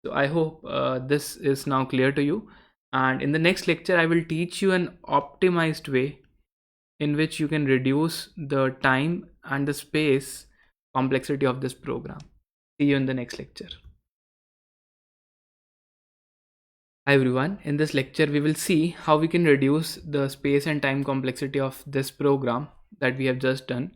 So I hope this is now clear to you, and in the next lecture I will teach you an optimized way in which you can reduce the time and the space complexity of this program. See you in the next lecture. Hi everyone, in this lecture we will see how we can reduce the space and time complexity of this program that we have just done.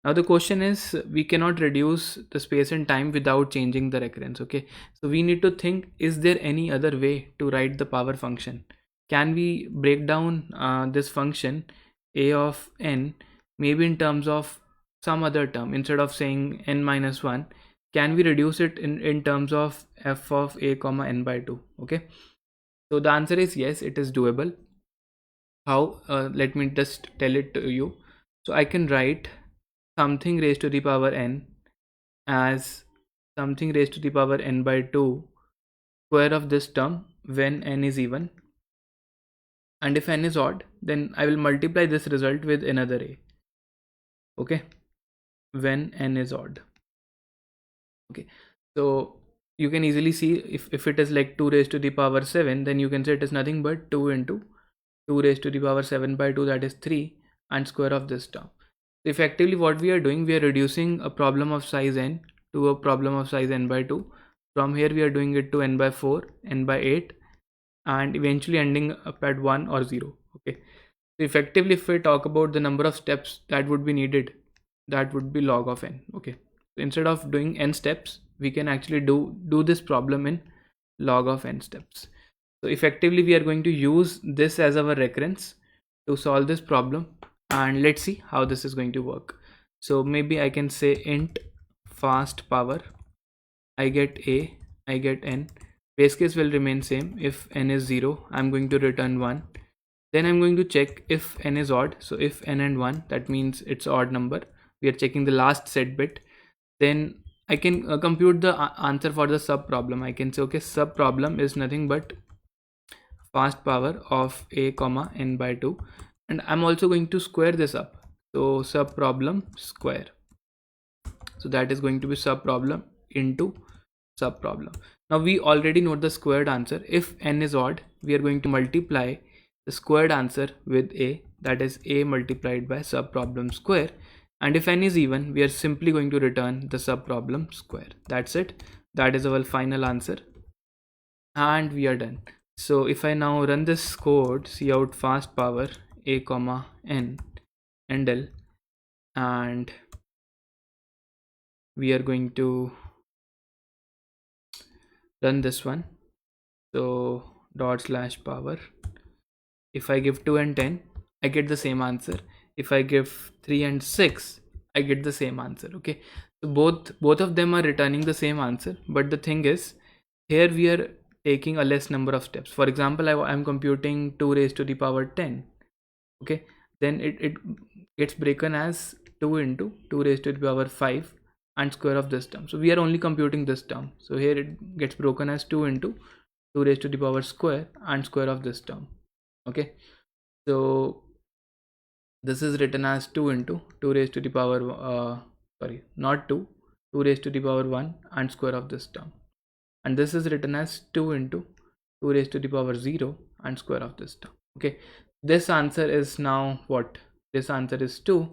Now the question is, we cannot reduce the space and time without changing the recurrence. Okay, so we need to think, is there any other way to write the power function? Can we break down this function a of n maybe in terms of some other term? Instead of saying n minus 1, can we reduce it in terms of f of a comma n by 2? Okay, so the answer is yes, it is doable. How? Let me just tell it to you. So I can write something raised to the power n as something raised to the power n by 2 square of this term when n is even, and if n is odd, then I will multiply this result with another a. Okay, when n is odd. Okay, so you can easily see, if it is like 2 raised to the power 7, then you can say it is nothing but 2 into 2 raised to the power 7 by 2, that is 3, and square of this term. So effectively what we are doing, we are reducing a problem of size n to a problem of size n by 2. From here we are doing it to n by 4, n by 8, and eventually ending up at 1 or 0. Okay, so effectively if we talk about the number of steps that would be needed, that would be log of n. Okay, so instead of doing n steps, we can actually do this problem in log of n steps. So effectively we are going to use this as our recurrence to solve this problem, and let's see how this is going to work. So maybe I can say int fast power, I get a, I get n. Base case will remain same. If n is 0, I'm going to return 1. Then I'm going to check if n is odd. So if n and 1, that means it's odd number. We are checking the last set bit. Then I can compute the answer for the sub problem. I can say, okay, sub problem is nothing but fast power of a comma n by 2, and I'm also going to square this up. So sub problem square. So that is going to be sub problem into sub problem. Now we already know the squared answer. If n is odd, we are going to multiply the squared answer with a, that is a multiplied by sub problem square, and if n is even, we are simply going to return the sub problem square. That's it. That is our final answer, and we are done. So if I now run this code, cout fast power a comma n and l, and we are going to run this one. So dot slash power, if I give 2 and 10, I get the same answer. If I give 3 and 6, I get the same answer. Okay, so both of them are returning the same answer, but the thing is, here we are taking a less number of steps. For example, I'm computing 2 raised to the power 10. Okay, then it gets broken as 2 into 2 raised to the power 5 and square of this term. So we are only computing this term. So here it gets broken as 2 into 2 raised to the power square and square of this term. Okay, so this is written as 2 into 2 raised to the power sorry, not 2, 2 raised to the power 1 and square of this term, and this is written as 2 into 2 raised to the power 0 and square of this term. Okay, this answer is now what? This answer is 2.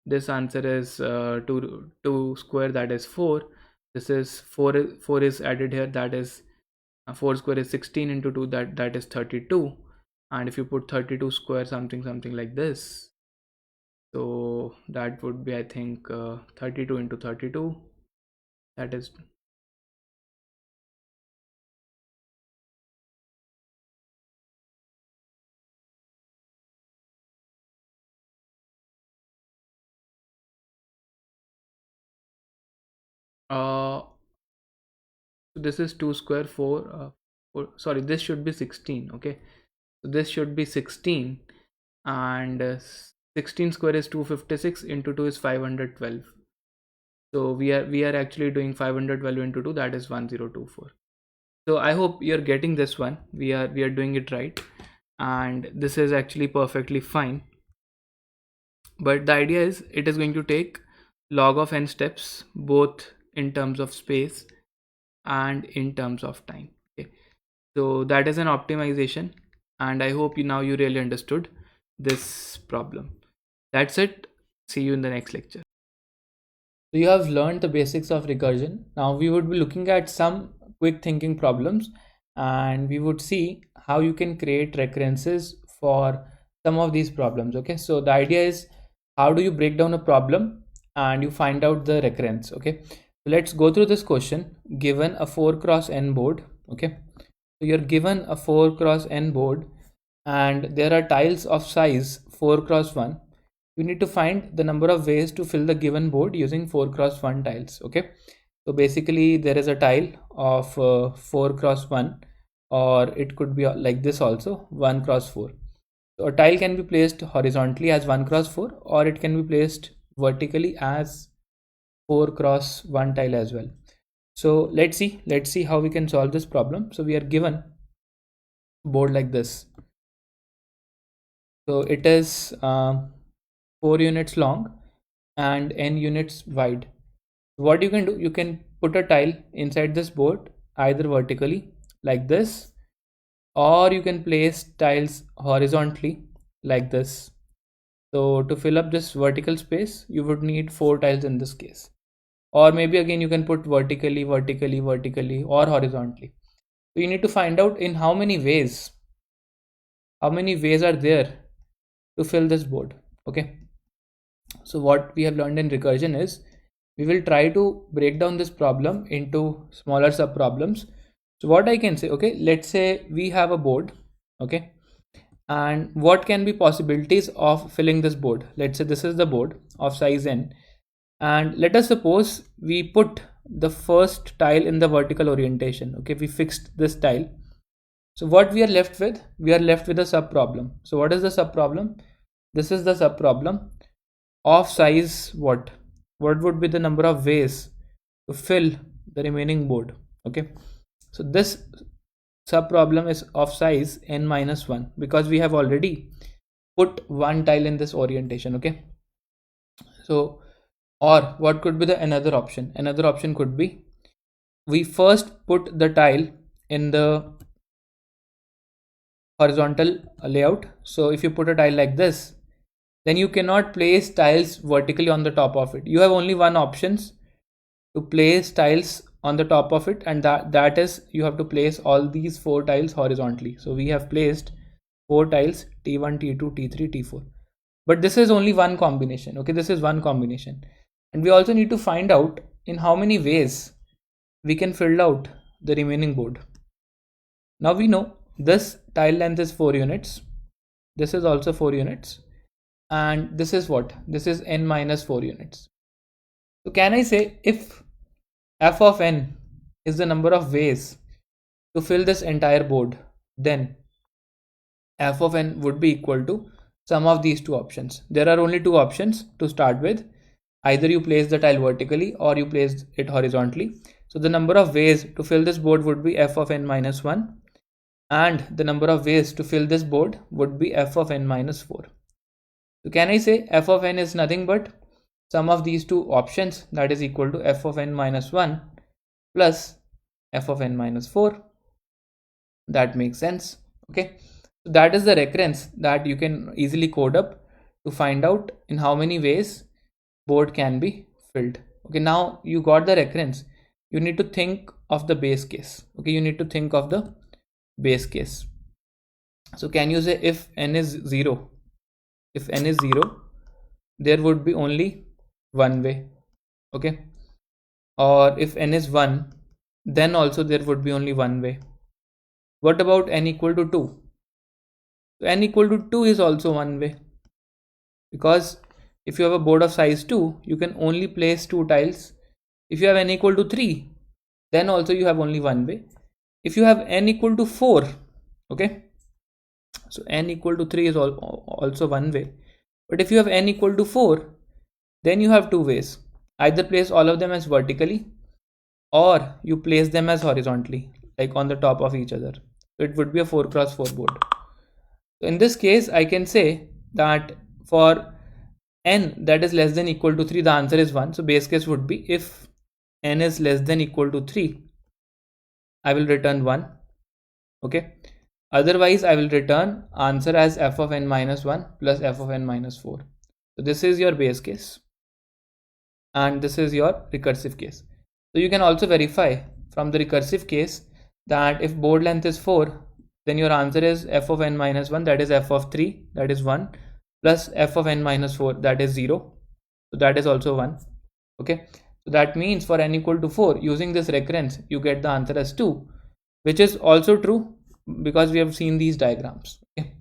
This answer is 2 square, that is 4. This is 4 is added here, that is 4 square is 16 into 2, that is 32, and if you put 32 square something like this, so that would be, I think, 32 into 32, that is so this is 2 square 4, sorry, this should be 16. Okay, so this should be 16, and 16 square is 256 into 2 is 512. So we are actually doing 512 into 2, that is 1024. So I hope you're getting this one. We are doing it right, and this is actually perfectly fine. But the idea is, it is going to take log of n steps, both in terms of space and in terms of time. Okay, so that is an optimization, and I hope you really understood this problem. That's it. See you in the next lecture. So you have learned the basics of recursion. Now we would be looking at some quick thinking problems, and we would see how you can create recurrences for some of these problems. Okay, so the idea is, how do you break down a problem and you find out the recurrence? Okay, so let's go through this question. Given a 4 cross n board, okay, so you're given a 4 cross n board and there are tiles of size 4 cross 1. You need to find the number of ways to fill the given board using 4 cross 1 tiles. Okay, so basically there is a tile of 4 cross 1, or it could be like this also, 1 cross 4. So a tile can be placed horizontally as 1 cross 4, or it can be placed vertically as 4 cross 1 tile as well. So let's see how we can solve this problem. So we are given board like this. So it is 4 units long and n units wide. What you can do, you can put a tile inside this board either vertically like this, or you can place tiles horizontally like this. So to fill up this vertical space, you would need 4 tiles in this case, or maybe again you can put vertically or horizontally. So you need to find out in how many ways are there to fill this board. Okay, so what we have learned in recursion is, we will try to break down this problem into smaller sub problems. So what I can say, okay, let's say we have a board, okay, and what can be possibilities of filling this board? Let's say this is the board of size n, and let us suppose we put the first tile in the vertical orientation. Okay, we fixed this tile. So what we are left with? We are left with a sub problem. So what is the sub problem? This is the sub problem of size what? What would be the number of ways to fill the remaining board? Okay, so this sub problem is of size n minus 1, because we have already put one tile in this orientation. Okay, so, or what could be the another option? Another option could be, we first put the tile in the horizontal layout. So if you put a tile like this, then you cannot place tiles vertically on the top of it. You have only one options to place tiles on the top of it, and that is, you have to place all these 4 tiles horizontally. So we have placed 4 tiles, t1, t2, t3, t4, but this is only one combination. Okay, this is one combination, and we also need to find out in how many ways we can fill out the remaining board. Now we know this tile length is 4 units, this is also 4 units, and this is what? This is n minus 4 units. So can I say, if f of n is the number of ways to fill this entire board, then f of n would be equal to sum of these two options. There are only two options to start with. Either you place the tile vertically or you place it horizontally. So the number of ways to fill this board would be f of n minus 1, and the number of ways to fill this board would be f of n minus 4. So can I say f of n is nothing but sum of these two options, that is equal to f of n minus 1 plus f of n minus 4. That makes sense. Okay, so that is the recurrence that you can easily code up to find out in how many ways board can be filled. Okay, now you got the recurrence. You need to think of the base case. Okay, you need to think of the base case. So can you say, if n is 0, if n is 0, there would be only one way. Okay, or if n is 1, then also there would be only one way. What about n equal to 2? So n equal to 2 is also one way, because if you have a board of size 2, you can only place 2 tiles. If you have n equal to 3, then also you have only one way. If you have n equal to 4, okay, so n equal to 3 is also one way. But if you have n equal to 4, then you have two ways. Either place all of them as vertically, or you place them as horizontally, like on the top of each other. So it would be a 4 cross 4 board. So in this case, I can say that for n that is less than equal to 3, the answer is 1. So base case would be, if n is less than equal to 3, I will return 1. Okay. Otherwise, I will return answer as f of n minus 1 plus f of n minus 4. So this is your base case and this is your recursive case. So you can also verify from the recursive case that if board length is 4, then your answer is f of n minus 1, that is f of 3, that is 1, plus f of n minus 4, that is 0. So that is also 1. Okay. So that means for n equal to 4, using this recurrence, you get the answer as 2, which is also true because we have seen these diagrams. Okay.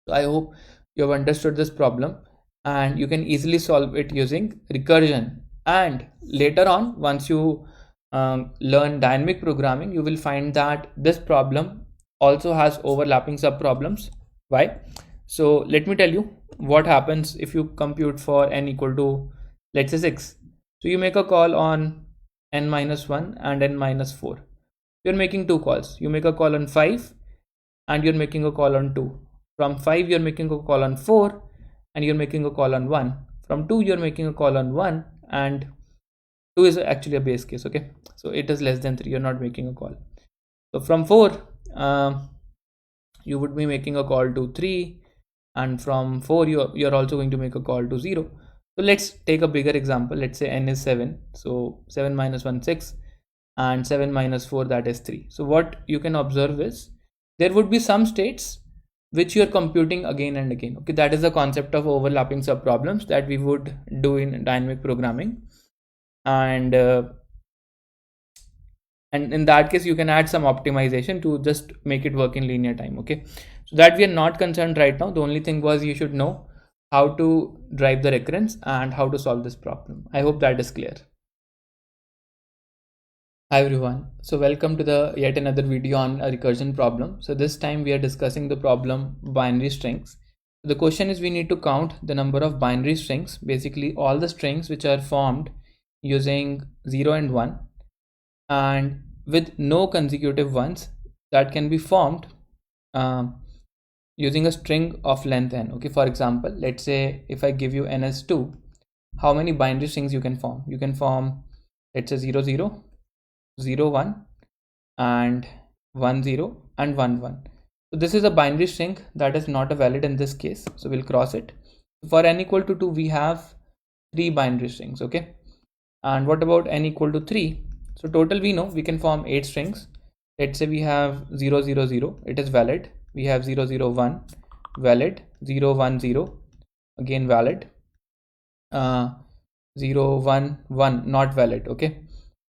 So I hope you have understood this problem and you can easily solve it using recursion. And later on, once you learn dynamic programming, you will find that this problem also has overlapping sub problems. Why? So let me tell you what happens if you compute for n equal to, let's say, 6. So you make a call on n minus 1 and n minus 4. You're making two calls. You make a call on 5 and you're making a call on 2. From 5 you're making a call on 4 and you're making a call on 1. From 2 you're making a call on 1 and 2 is actually a base case. Okay, so it is less than 3, you're not making a call. So from 4 you would be making a call to 3, and from 4 you're also going to make a call to 0. So let's take a bigger example. Let's say n is 7, so 7 minus 1 6, and 7 minus 4, that is 3. So what you can observe is there would be some states which you are computing again and again. Okay, that is the concept of overlapping sub problems that we would do in dynamic programming. And in that case you can add some optimization to just make it work in linear time. Okay, so that we are not concerned right now. The only thing was you should know how to drive the recurrence and how to solve this problem. I hope that is clear. Hi everyone, so welcome to the yet another video on a recursion problem. So this time we are discussing the problem binary strings. The question is we need to count the number of binary strings, basically all the strings which are formed using 0 and 1 and with no consecutive ones that can be formed using a string of length n. Okay, for example, let's say if I give you n as 2, how many binary strings you can form? You can form, let's say 0 0 0 1 and 1 0 and 1 1. So this is a binary string that is not a valid in this case, so we'll cross it. For n equal to 2 we have 3 binary strings. Okay, and what about n equal to 3? So total we know we can form 8 strings. Let's say we have 0 0 0, it is valid. We have 0 0 1 valid, 0 1 0 again valid, 0 1 1 not valid. Okay,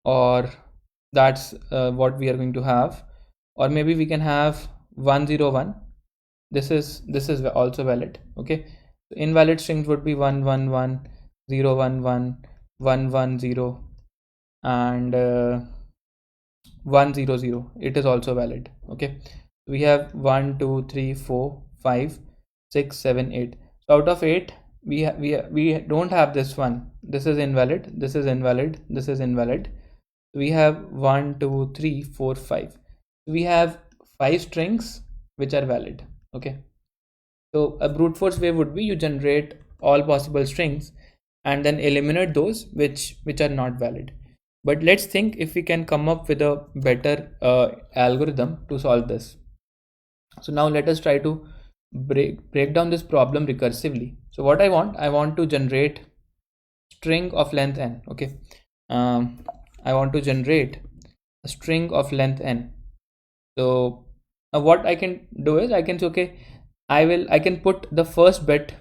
or that's what we are going to have. Or maybe we can have 1 0 1, this is also valid. Okay, so invalid strings would be 1 1 1 0 1 1 1 1 0 and 1 0 0, it is also valid. Okay, we have 1 2 3 4 5 6 7 8. So out of 8 we don't have this one. This is invalid, this is invalid, this is invalid. We have 1 2 3 4 5. We have 5 strings which are valid. Okay, so a brute force way would be you generate all possible strings and then eliminate those which are not valid. But let's think if we can come up with a better algorithm to solve this. So now let us try to break down this problem recursively. So what I want to generate string of length n. Okay, I want to generate a string of length n. So what I can do is I can say, okay, I can put the first bit,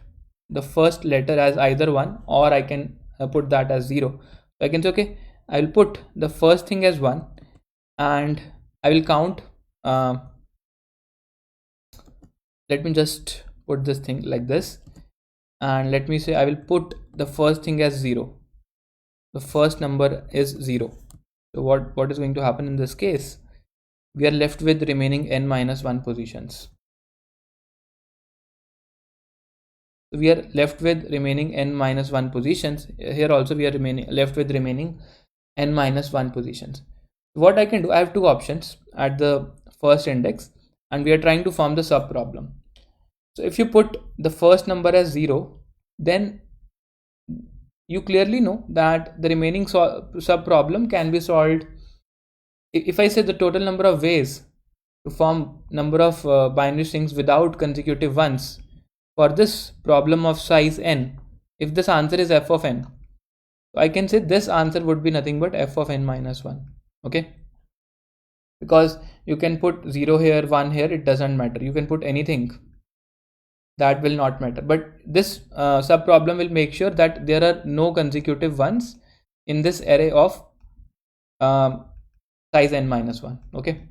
the first letter as either 1, or I can put that as 0. So I can say, okay, I will put the first thing as 1 and I will count. Let me just put this thing like this, and let me say I will put the first thing as 0. The first number is 0. So what is going to happen in this case? We are left with remaining n minus 1 positions. We are left with remaining n minus 1 positions. Here also we are left with remaining n minus 1 positions. What I can do, I have two options at the first index and we are trying to form the sub problem. So if you put the first number as 0, then you clearly know that the remaining sub problem can be solved if I say the total number of ways to form number of binary strings without consecutive ones for this problem of size n, if this answer is f of n, I can say this answer would be nothing but f of n minus 1. Okay, because you can put 0 here, 1 here, it doesn't matter. You can put anything, that will not matter. But this sub problem will make sure that there are no consecutive ones in this array of um, size n minus 1. Okay,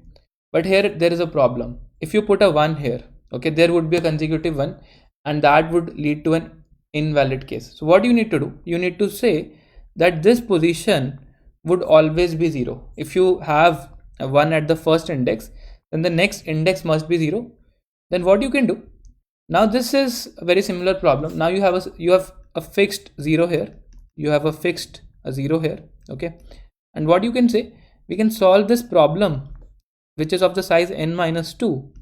but here there is a problem. If you put a 1 here, okay, there would be a consecutive one, and that would lead to an invalid case. So what you need to do, you need to say that this position would always be 0. If you have a 1 at the first index, then the next index must be 0. Then what you can do, now this is a very similar problem. Now you have a fixed 0 here, you have a fixed 0 here. Okay, and what you can say, we can solve this problem which is of the size n minus 2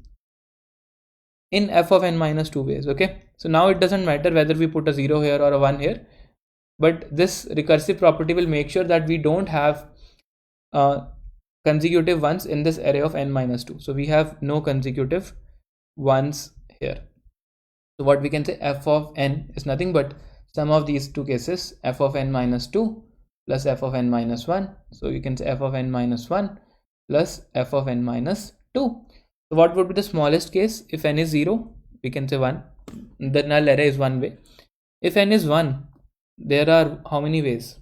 in f of n minus 2 ways. Okay, so now it doesn't matter whether we put a 0 here or a 1 here, but this recursive property will make sure that we don't have consecutive ones in this array of n minus 2. So we have no consecutive ones here. So what we can say, f of n is nothing but sum of these two cases, f of n minus 2 plus f of n minus 1. So you can say f of n minus 1 plus f of n minus 2. So what would be the smallest case? If n is 0, we can say 1. The null array is one way. If n is 1, there are how many ways?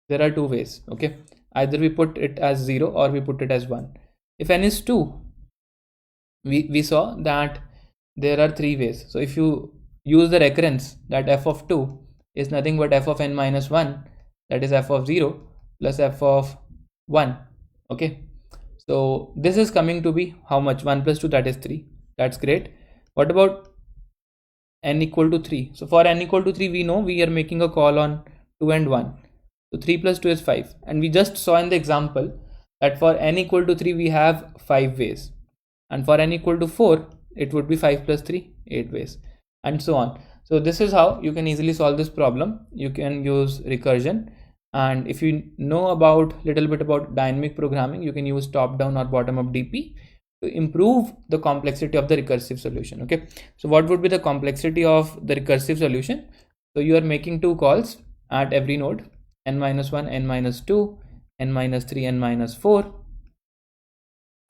There are two ways. Okay, either we put it as 0 or we put it as 1. If n is 2, we saw that there are three ways. So if you use the recurrence, that f of 2 is nothing but f of n minus 1, that is f of 0 plus f of 1. Okay, so this is coming to be how much? 1 plus 2, that is 3. That's great. What about n equal to 3? So for n equal to 3, we know we are making a call on 2 and 1. So 3 plus 2 is 5. And we just saw in the example that for n equal to 3, we have 5 ways. And for n equal to 4, it would be 5 plus 3, 8 ways, and so on. So this is how you can easily solve this problem. You can use recursion, and if you know about little bit about dynamic programming, you can use top down or bottom up DP to improve the complexity of the recursive solution. Okay, so what would be the complexity of the recursive solution? So you are making two calls at every node, n minus 1, n minus 2, n minus 3, n minus 4,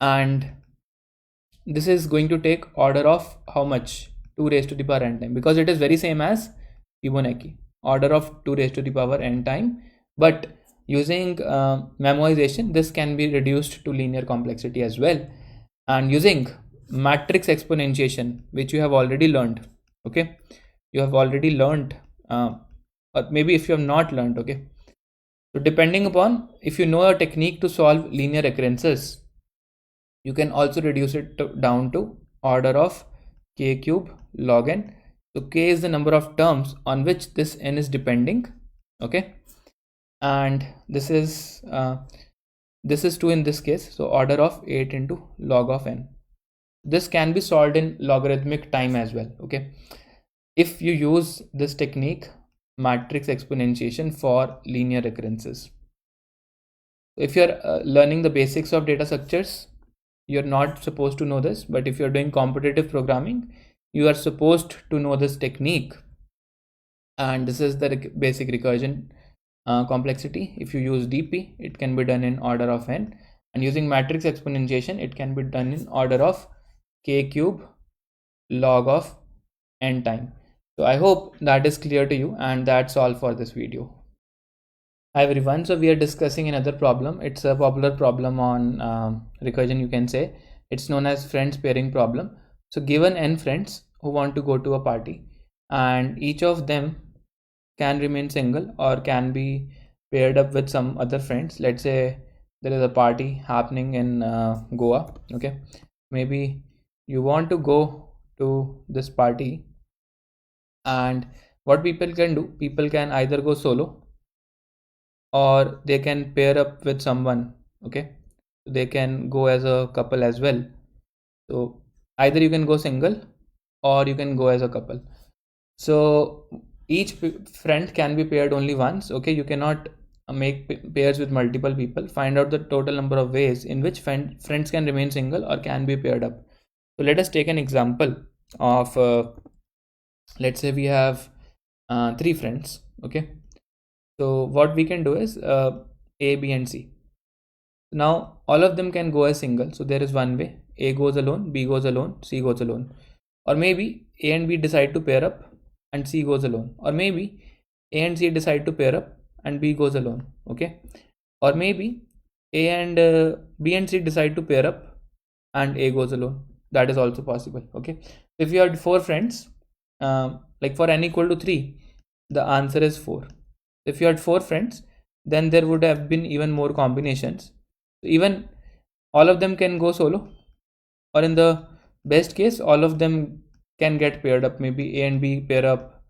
and this is going to take order of how much? 2 raised to the power n time, because it is very same as Fibonacci, order of 2 raised to the power n time. But using memoization, this can be reduced to linear complexity as well, and using matrix exponentiation, which you have already learned. Okay, you have already learned, or maybe if you have not learned. Okay, so depending upon if you know a technique to solve linear occurrences, you can also reduce it down to order of k cube log n. So k is the number of terms on which this n is depending. Okay, and this is 2 in this case, so order of 8 into log of n. This can be solved in logarithmic time as well. Okay, if you use this technique, matrix exponentiation, for linear occurrences. If you're learning the basics of data structures, you're not supposed to know this, but if you're doing competitive programming, you are supposed to know this technique. And this is the basic recursion complexity. If you use DP, it can be done in order of n, and using matrix exponentiation, it can be done in order of k cube log of n time. So I hope that is clear to you, and that's all for this video. Hi everyone, so we are discussing another problem. It's a popular problem on recursion, you can say. It's known as friends pairing problem. So given n friends who want to go to a party, and each of them can remain single or can be paired up with some other friends. Let's say there is a party happening in Goa. Okay, maybe you want to go to this party, and what people can do, people can either go solo or they can pair up with someone. Okay, they can go as a couple as well. So either you can go single or you can go as a couple. So each friend can be paired only once. Okay, you cannot make pairs with multiple people, find out the total number of ways in which friends can remain single or can be paired up. So let us take an example of let's say we have 3 friends. Okay, so what we can do is A, B and C. Now all of them can go as single, so there is one way. A goes alone, B goes alone, C goes alone. Or maybe A and B decide to pair up and C goes alone. Or maybe A and C decide to pair up and B goes alone. Okay, or maybe A and B and C decide to pair up and A goes alone. That is also possible. Okay, if you had 4 friends, like for n equal to 3, the answer is 4. If you had 4 friends, then there would have been even more combinations. Even all of them can go solo, or in the best case all of them can get paired up. Maybe A and B pair up,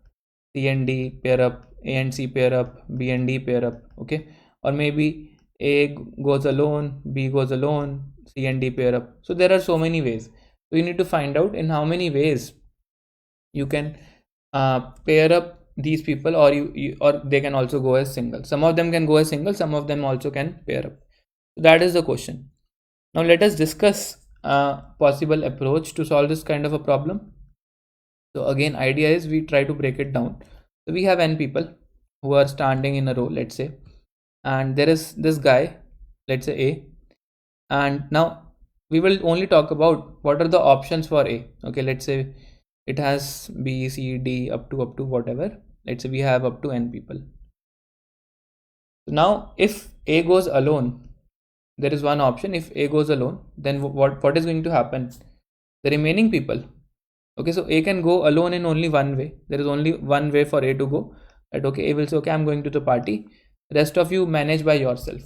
C and D pair up, A and C pair up, B and D pair up. Okay, or maybe A goes alone, B goes alone, C and D pair up. So there are so many ways. So you need to find out in how many ways you can pair up these people, or or they can also go as single. Some of them can go as single, some of them also can pair up. So that is the question. Now let us discuss a possible approach to solve this kind of a problem. So again, idea is we try to break it down. So we have n people who are standing in a row, let's say, and there is this guy, let's say A, and now we will only talk about what are the options for A. Okay, let's say it has B, C, D up to whatever. Let's say we have up to n people. Now if A goes alone, there is one option. If A goes alone, then what is going to happen? The remaining people, okay, so A can go alone in only one way. There is only one way for A to go. That okay, A will say, okay, I'm going to the party, rest of you manage by yourself.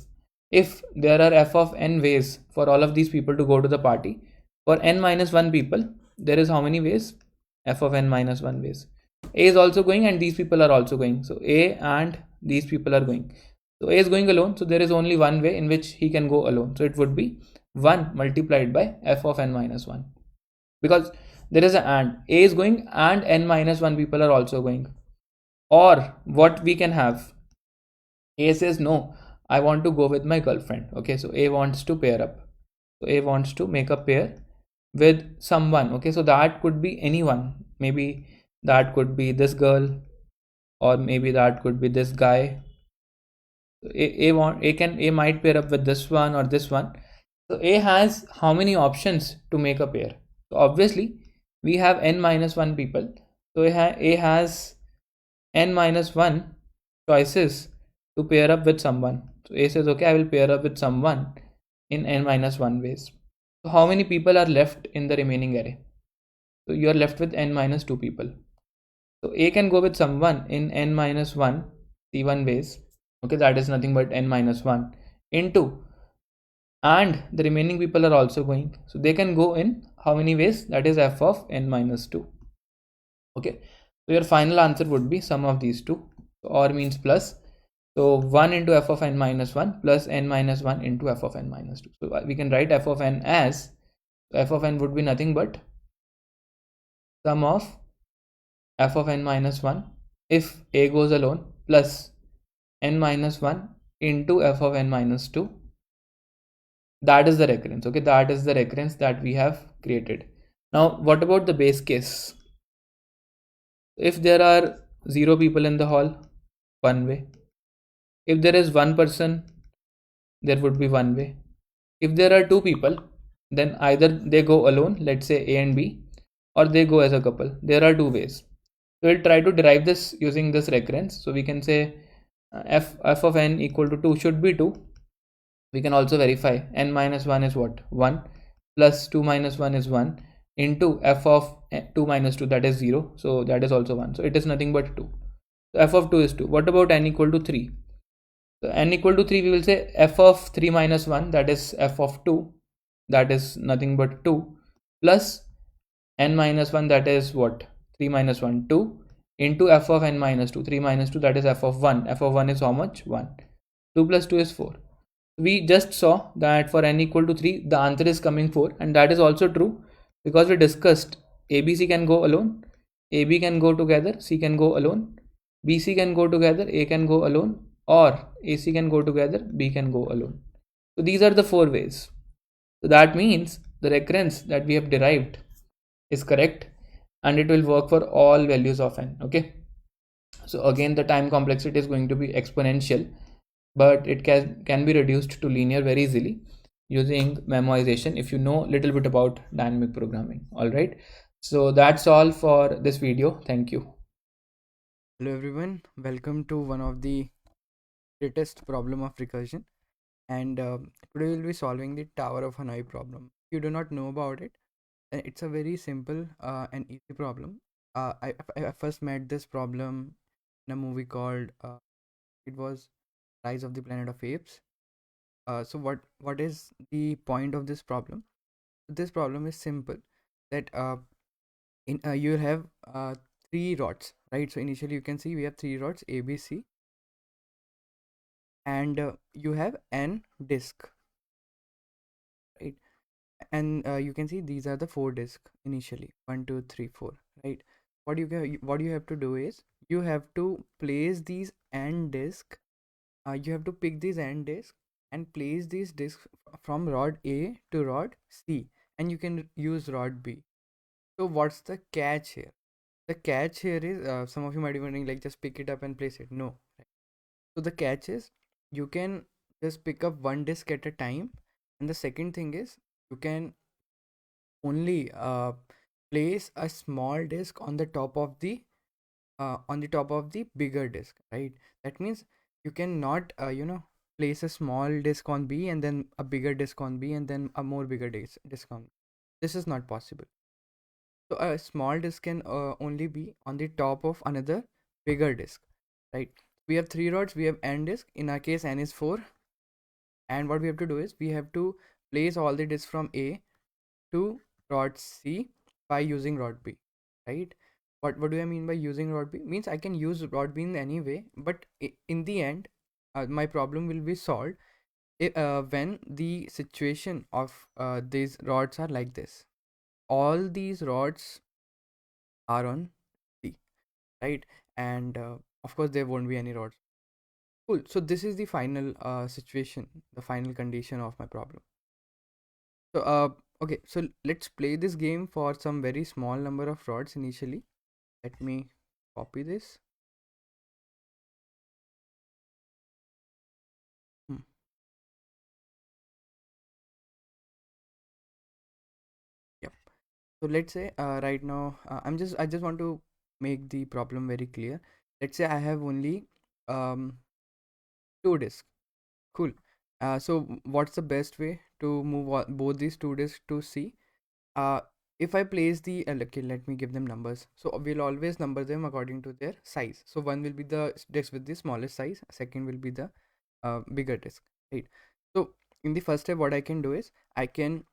If there are f of n ways for all of these people to go to the party, for n minus 1 people, there is how many ways? F of n minus 1 ways. A is also going and these people are also going. So A and these people are going. So A is going alone, so there is only one way in which he can go alone. So it would be 1 multiplied by f of n minus 1. Because there is a and. A is going and n minus 1 people are also going. Or what we can have, A says no, I want to go with my girlfriend. Okay, so A wants to pair up. So A wants to make a pair with someone. Okay, so that could be anyone. Maybe that could be this girl, or maybe that could be this guy. A might pair up with this one or this one. So A has how many options to make a pair? So obviously we have n minus 1 people. So A has n minus 1 choices to pair up with someone. So A says, okay, I will pair up with someone in n minus 1 ways. So how many people are left in the remaining array? So you are left with n minus 2 people. So A can go with someone in n minus 1 C1 ways. Okay, that is nothing but n minus 1 into, and the remaining people are also going. So they can go in how many ways? That is f of n minus 2. Okay, so your final answer would be sum of these two. So or means plus. So 1 into f of n minus 1 plus n minus 1 into f of n minus 2. So we can write f of n as, so f of n would be nothing but sum of f of n minus 1 if A goes alone plus n minus 1 into f of n minus 2. That is the recurrence. Okay, that is the recurrence that we have created. Now what about the base case? If there are 0 people in the hall, one way. If there is 1 person, there would be one way. If there are 2 people, then either they go alone, let's say A and B, or they go as a couple. There are 2 ways. So we'll try to derive this using this recurrence. So we can say f of n equal to 2 should be 2. We can also verify n minus 1 is what? 1 plus 2 minus 1 is 1 into f of 2 minus 2, that is 0. So that is also 1. So it is nothing but 2. So f of 2 is 2. What about n equal to 3? So n equal to 3, we will say f of 3 minus 1, that is f of 2, that is nothing but 2, plus n minus 1, that is what? 3 minus 1, 2, into f of n minus 2, 3 minus 2, that is f of 1. F of 1 is how much? 1. 2 plus 2 is 4. We just saw that for n equal to 3, the answer is coming 4, and that is also true because we discussed ABC can go alone, AB can go together, C can go alone, BC can go together, A can go alone, or AC can go together, B can go alone. So these are the four ways. So that means the recurrence that we have derived is correct, and it will work for all values of n. Okay. So again, the time complexity is going to be exponential, but it can be reduced to linear very easily using memoization if you know a little bit about dynamic programming. All right. So that's all for this video. Thank you. Hello everyone, welcome to one of the greatest problem of recursion, and today we'll be solving the Tower of Hanoi problem. If you do not know about it, it's a very simple and easy problem. I first met this problem in a movie called it was Rise of the Planet of Apes. So what is the point of this problem? This problem is simple that in you have three rods, right? So initially you can see we have three rods A, B, C, and you have n disk, right? And you can see these are the four disks initially, 1 2 3 4, right? What you have to do is you have to place these n disk. You have to pick these n disk and place these disks from rod A to rod C, and you can use rod B. So what's the catch here? The catch here is some of you might be wondering, like, just pick it up and place it. No. So the catch is you can just pick up one disk at a time, and the second thing is you can only place a small disk on the top of the bigger disk, right? That means you cannot place a small disk on B and then a bigger disk on B and then a more bigger disk on B. This is not possible. So a small disk can only be on the top of another bigger disk, right? We have three rods, we have n disk. In our case, n is 4, and what we have to do is we have to place all the disks from A to rod C by using rod B, right? What do I mean by using rod B? Means I can use rod B in any way, but in the end, my problem will be solved when the situation of these rods are like this. All these rods are on C, right? And of course, there won't be any rods. Cool. So this is the final situation, the final condition of my problem. So okay, so let's play this game for some very small number of rods initially. Let me copy this. Hmm. Yep. So let's say right now I just want to make the problem very clear. Let's say I have only um two disks. Cool. So what's the best way to move both these two disks to C? Uh, if I place the okay, let me give them numbers. So we'll always number them according to their size. So one will be the disk with the smallest size. Second will be the bigger disk, right? So in the first step, what I can do is I can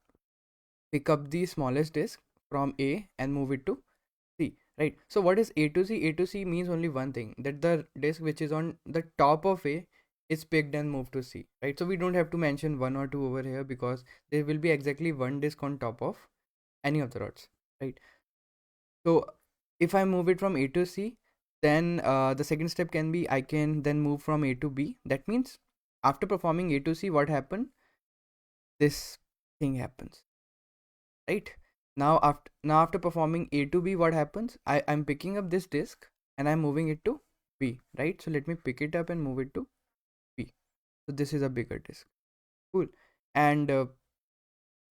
pick up the smallest disk from A and move it to C, right? So what is A to C? A to C means only one thing, that the disk which is on the top of A is picked and moved to C, right? So we don't have to mention one or two over here because there will be exactly one disk on top of any of the rods, right? So if I move it from A to C, then the second step can be I can then move from A to B. That means after performing A to C, what happened? This thing happens, right? Now after performing A to B, what happens? I'm picking up this disk and I'm moving it to B, right? So let me pick it up and move it to B. So this is a bigger disk. Cool. And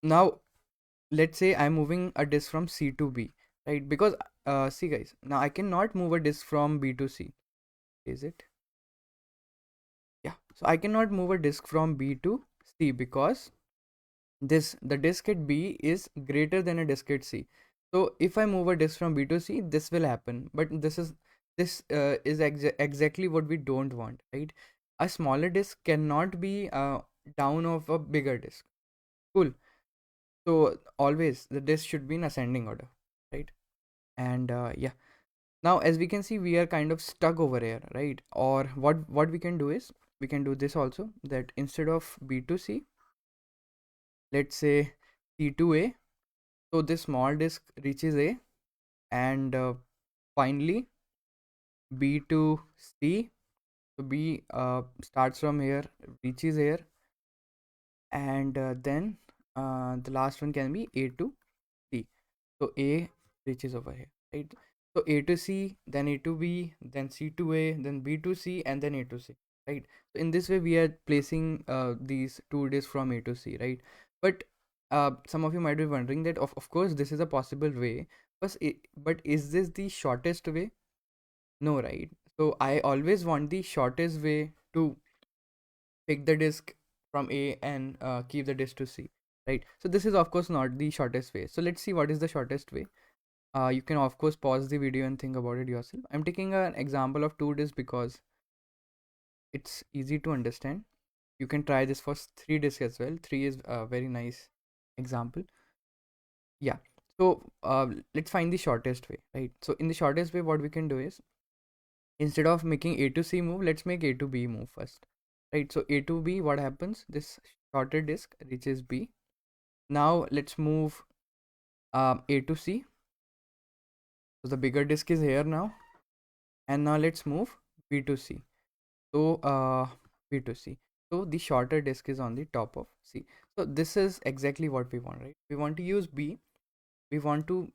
now let's say I'm moving a disk from C to B, right? Because see guys, now I cannot move a disk from B to C. Is it? Yeah. So I cannot move a disk from B to C because the disk at B is greater than a disk at C. So if I move a disk from B to C, this will happen. But this is exactly what we don't want, right? A smaller disk cannot be down of a bigger disk. Cool. So always the disk should be in ascending order, right? And yeah, now as we can see, we are kind of stuck over here, right? Or what we can do is we can do this also, that instead of B to C, let's say C to A. So this small disk reaches A, and finally B to C, So B starts from here, reaches here, and then the last one can be A to C. So A reaches over here, right? So A to C, then A to B, then C to A, then B to C, and then A to C, right? So in this way, we are placing these two disks from A to C, right? But some of you might be wondering that of course this is a possible way, but is this the shortest way? No, right? So I always want the shortest way to pick the disk from A and keep the disk to C, right? So this is of course not the shortest way. So let's see what is the shortest way. You can of course pause the video and think about it yourself. I'm taking an example of two disks because it's easy to understand. You can try this for three disks as well. Three is a very nice example. Yeah. So let's find the shortest way, right? So in the shortest way, what we can do is, instead of making A to C move, let's make A to B move first, right? So A to B, what happens? This shorter disk reaches B. Now let's move A to C. So the bigger disk is here now, and now let's move B to C. So B to C. So the shorter disk is on the top of C. So this is exactly what we want, right? We want to use B. We want to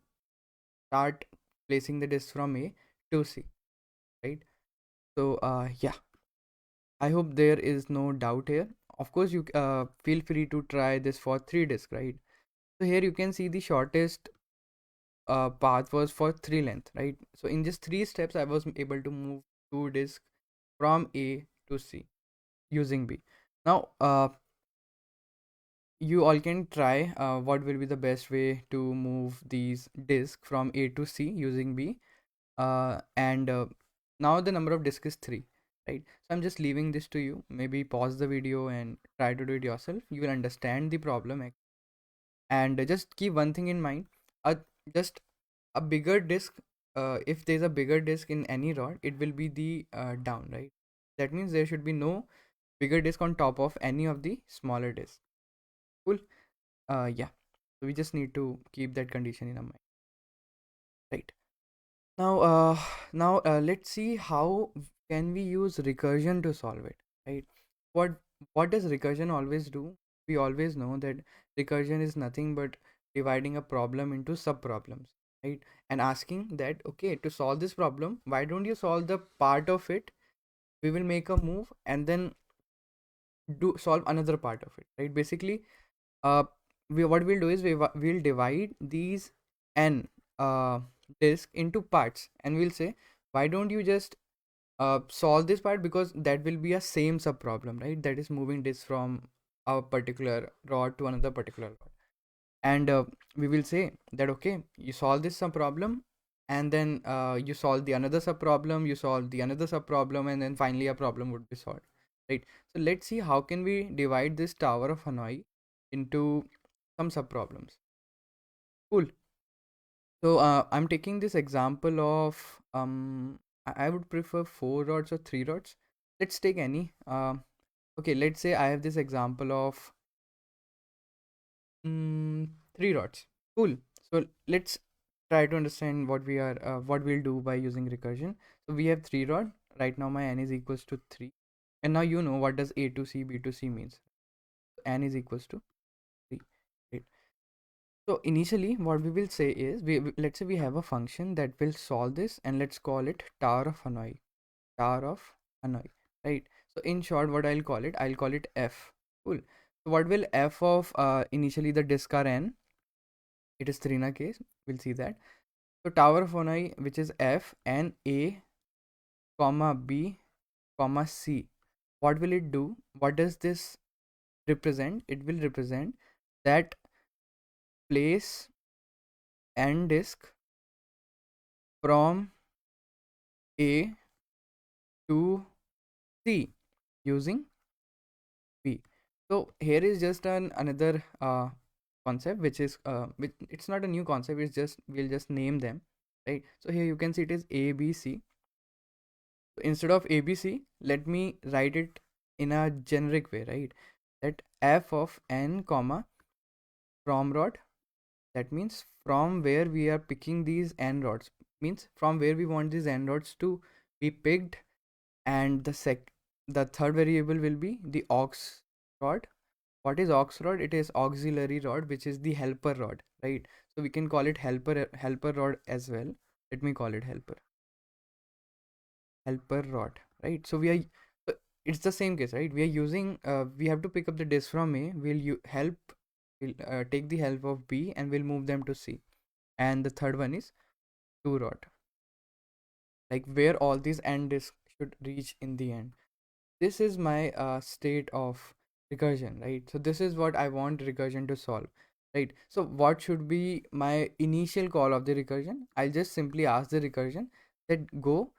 start placing the disk from A to C, right? So yeah, I hope there is no doubt here. Of course, you feel free to try this for three disks, right? So here you can see the shortest path was for three length, right? So in just three steps, I was able to move two disks from A to C using B. Now, you all can try what will be the best way to move these disks from A to C using B. And now the number of disks is three, right? So I'm just leaving this to you. Maybe pause the video and try to do it yourself. You will understand the problem. And just keep one thing in mind. Uh, just a bigger disk, if there's a bigger disk in any rod, it will be the down, right? That means there should be no bigger disk on top of any of the smaller disks. Cool. Yeah, so we just need to keep that condition in our mind, right? Now let's see how can we use recursion to solve it, right? What does recursion always do? We always know that recursion is nothing but dividing a problem into sub problems, right? And asking that, okay, to solve this problem, why don't you solve the part of it? We will make a move and then do solve another part of it, right? Basically, uh what we'll do is we'll divide these n uh disk into parts, and we'll say, why don't you just solve this part, because that will be a same sub problem, right? That is moving disk from a particular rod to another particular rod. And we will say that, okay, you solve this sub problem, and then you solve the another sub problem, you solve the another sub problem, and then finally a problem would be solved, right? So let's see how can we divide this tower of Hanoi into some sub problems. Cool. So I'm taking this example of I would prefer four rods or three rods. Let's take any. Okay, let's say I have this example of three rods. Cool. So let's try to understand what we'll do by using recursion. So we have three rod. Right now my n is equals to 3, and now you know what does A to C, B to C means. N is equals to 3. Right. So initially what we will say is, let's say we have a function that will solve this, and let's call it Tower of Hanoi. Tower of Hanoi, right? So in short, what I'll call it F. Cool. So what will F of initially the disk are n, it is 3 in a case, we'll see that. So Tower of Hanoi, which is F and A comma B comma C, what will it do? What does this represent? It will represent that place n disk from A to C using B. So here is just another concept, which is which it's not a new concept. It's just we'll just name them, right? So here you can see it is A B C. So instead of A B C, let me write it in a generic way, right? That F of n comma from rod. That means from where we are picking these n rods, means from where we want these n rods to be picked and the third variable will be the aux rod. What is aux rod? It is auxiliary rod, which is the helper rod, right? So we can call it helper rod as well. Let me call it helper rod, right? So it's the same case, right? We are using we have to pick up the disk from A. We'll take the help of B and we'll move them to C. And the third one is two rod, like where all these end disks should reach in the end. This is my state of recursion, right? So this is what I want recursion to solve, right? So what should be my initial call of the recursion? I'll just simply ask the recursion that go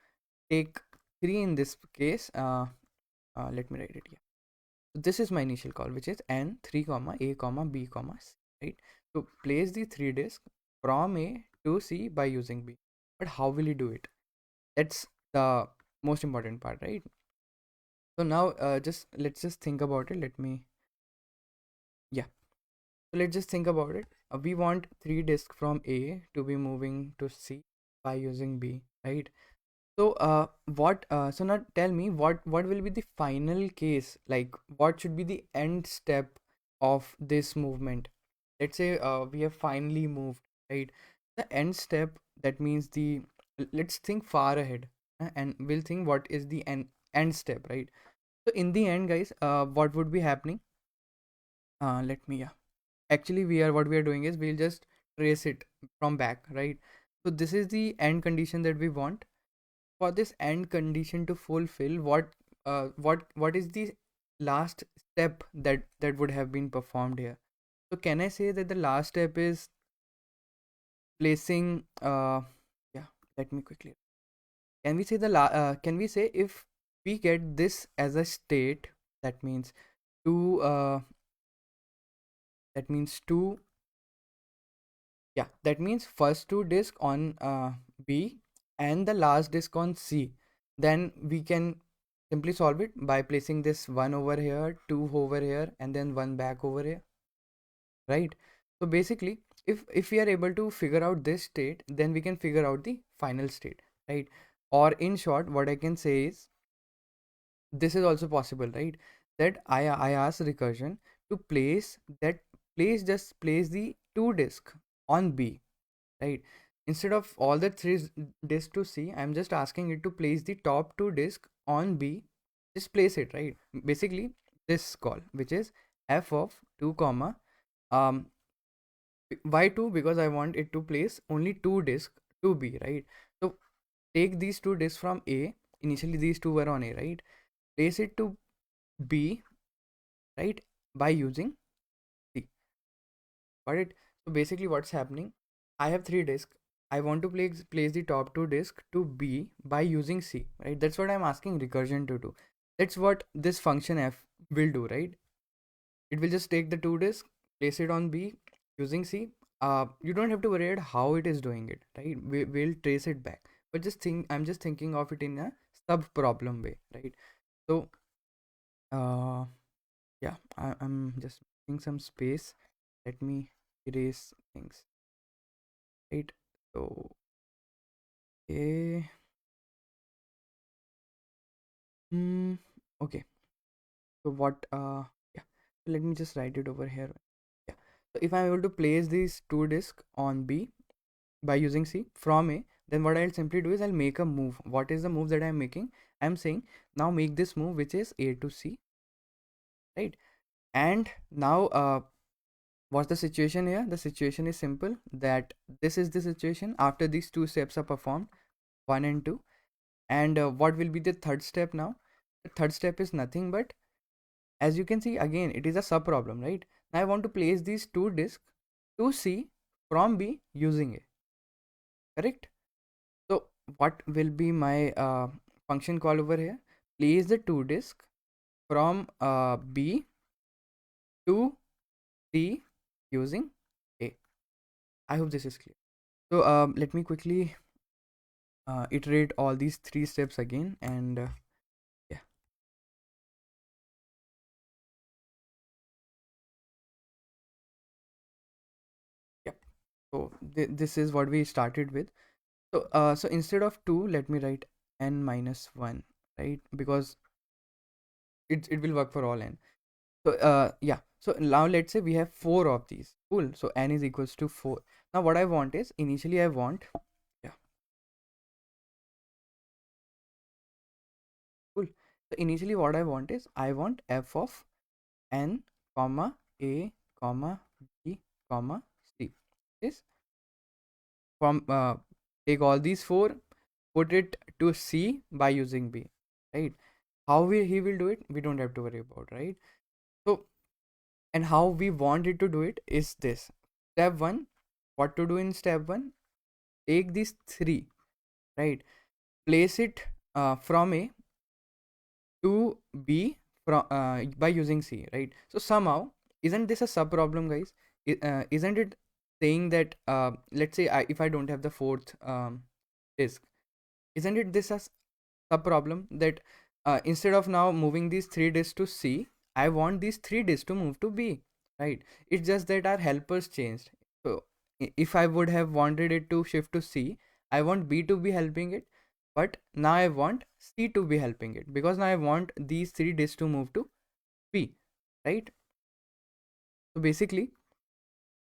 take 3 in this case. Let me write it here. So this is my initial call, which is n 3 comma a comma b comma c, right? So place the 3 disk from a to c by using b. But how will you do it? That's the most important part, right? So now just let's just think about it. Yeah. So let's just think about it. We want 3 disks from A to be moving to C by using B, right? So so now tell me what will be the final case? Like what should be the end step of this movement? Let's say we have finally moved, right? The end step, that means let's think far ahead, and we'll think what is the end step, right? So in the end, guys, what would be happening? Let me Yeah. Actually, what we are doing is we'll just trace it from back, right? So this is the end condition that we want. For this end condition to fulfill, what is the last step that would have been performed here? So can I say that the last step is placing yeah, let me quickly. Can we say if we get this as a state, that means two that means two yeah, that means first two disk on B and the last disk on C. Then we can simply solve it by placing this one over here, two over here, and then one back over here, right? So basically, if we are able to figure out this state, then we can figure out the final state, right? Or in short, what I can say is this is also possible, right? That I ask recursion to place the two disk on B, right? Instead of all the three disks to C, I'm just asking it to place the top two disk on B. Just place it, right? Basically, this call, which is f of 2 comma um why 2? Because I want it to place only two disk to B, right? So take these two disks from A. Initially, these two were on A, right? Place it to B, right? By using C. Got it? So basically, what's happening? I have three disks. I want to place the top two disk to B by using C, right? That's what I'm asking recursion to do. That's what this function f will do, right? It will just take the two disk, place it on B using C. You don't have to worry about how it is doing it, right? We'll trace it back. But I'm just thinking of it in a sub problem way, right? So, uh, yeah, I'm just making some space. Let me erase things, right? So, okay. Hmm. Okay. So yeah. So let me just write it over here. Yeah. So if I'm able to place these two disks on B by using C from A, then what I'll simply do is I'll make a move. What is the move that I'm making? I'm saying now make this move, which is A to C, right? And now what's the situation here? The situation is simple, that this is the situation after these two steps are performed, 1 and 2. And what will be the third step now? The third step is nothing but, as you can see, again it is a sub problem, right? Now I want to place these two disks to C from B using A, correct? So what will be my function call over here? Place the two disk from B to C using A. I hope this is clear. So let me quickly iterate all these three steps again, and yeah. Yep. So this is what we started with. So so instead of 2, let me write n minus 1, right? Because it will work for all n. So yeah, so now let's say we have four of these. Cool. So n is equals to 4. Now what I want is, initially I want, yeah, cool. So initially what I want is, I want f of n comma a comma b comma c. Is from take all these four, put it to c by using b, right? How he will do it, we don't have to worry about, right? So, and how we want it to do it is this. Step 1, what to do in step 1, take these three, right, place it from a to b from by using c, right? So somehow, isn't this a sub problem, guys? Isn't it saying that, let's say if I don't have the fourth disk, isn't it this a problem that instead of now moving these three disks to C, I want these three disks to move to B, right? It's just that our helpers changed. So if I would have wanted it to shift to C, I want B to be helping it, but now I want C to be helping it, because now I want these three disks to move to B, right? So basically,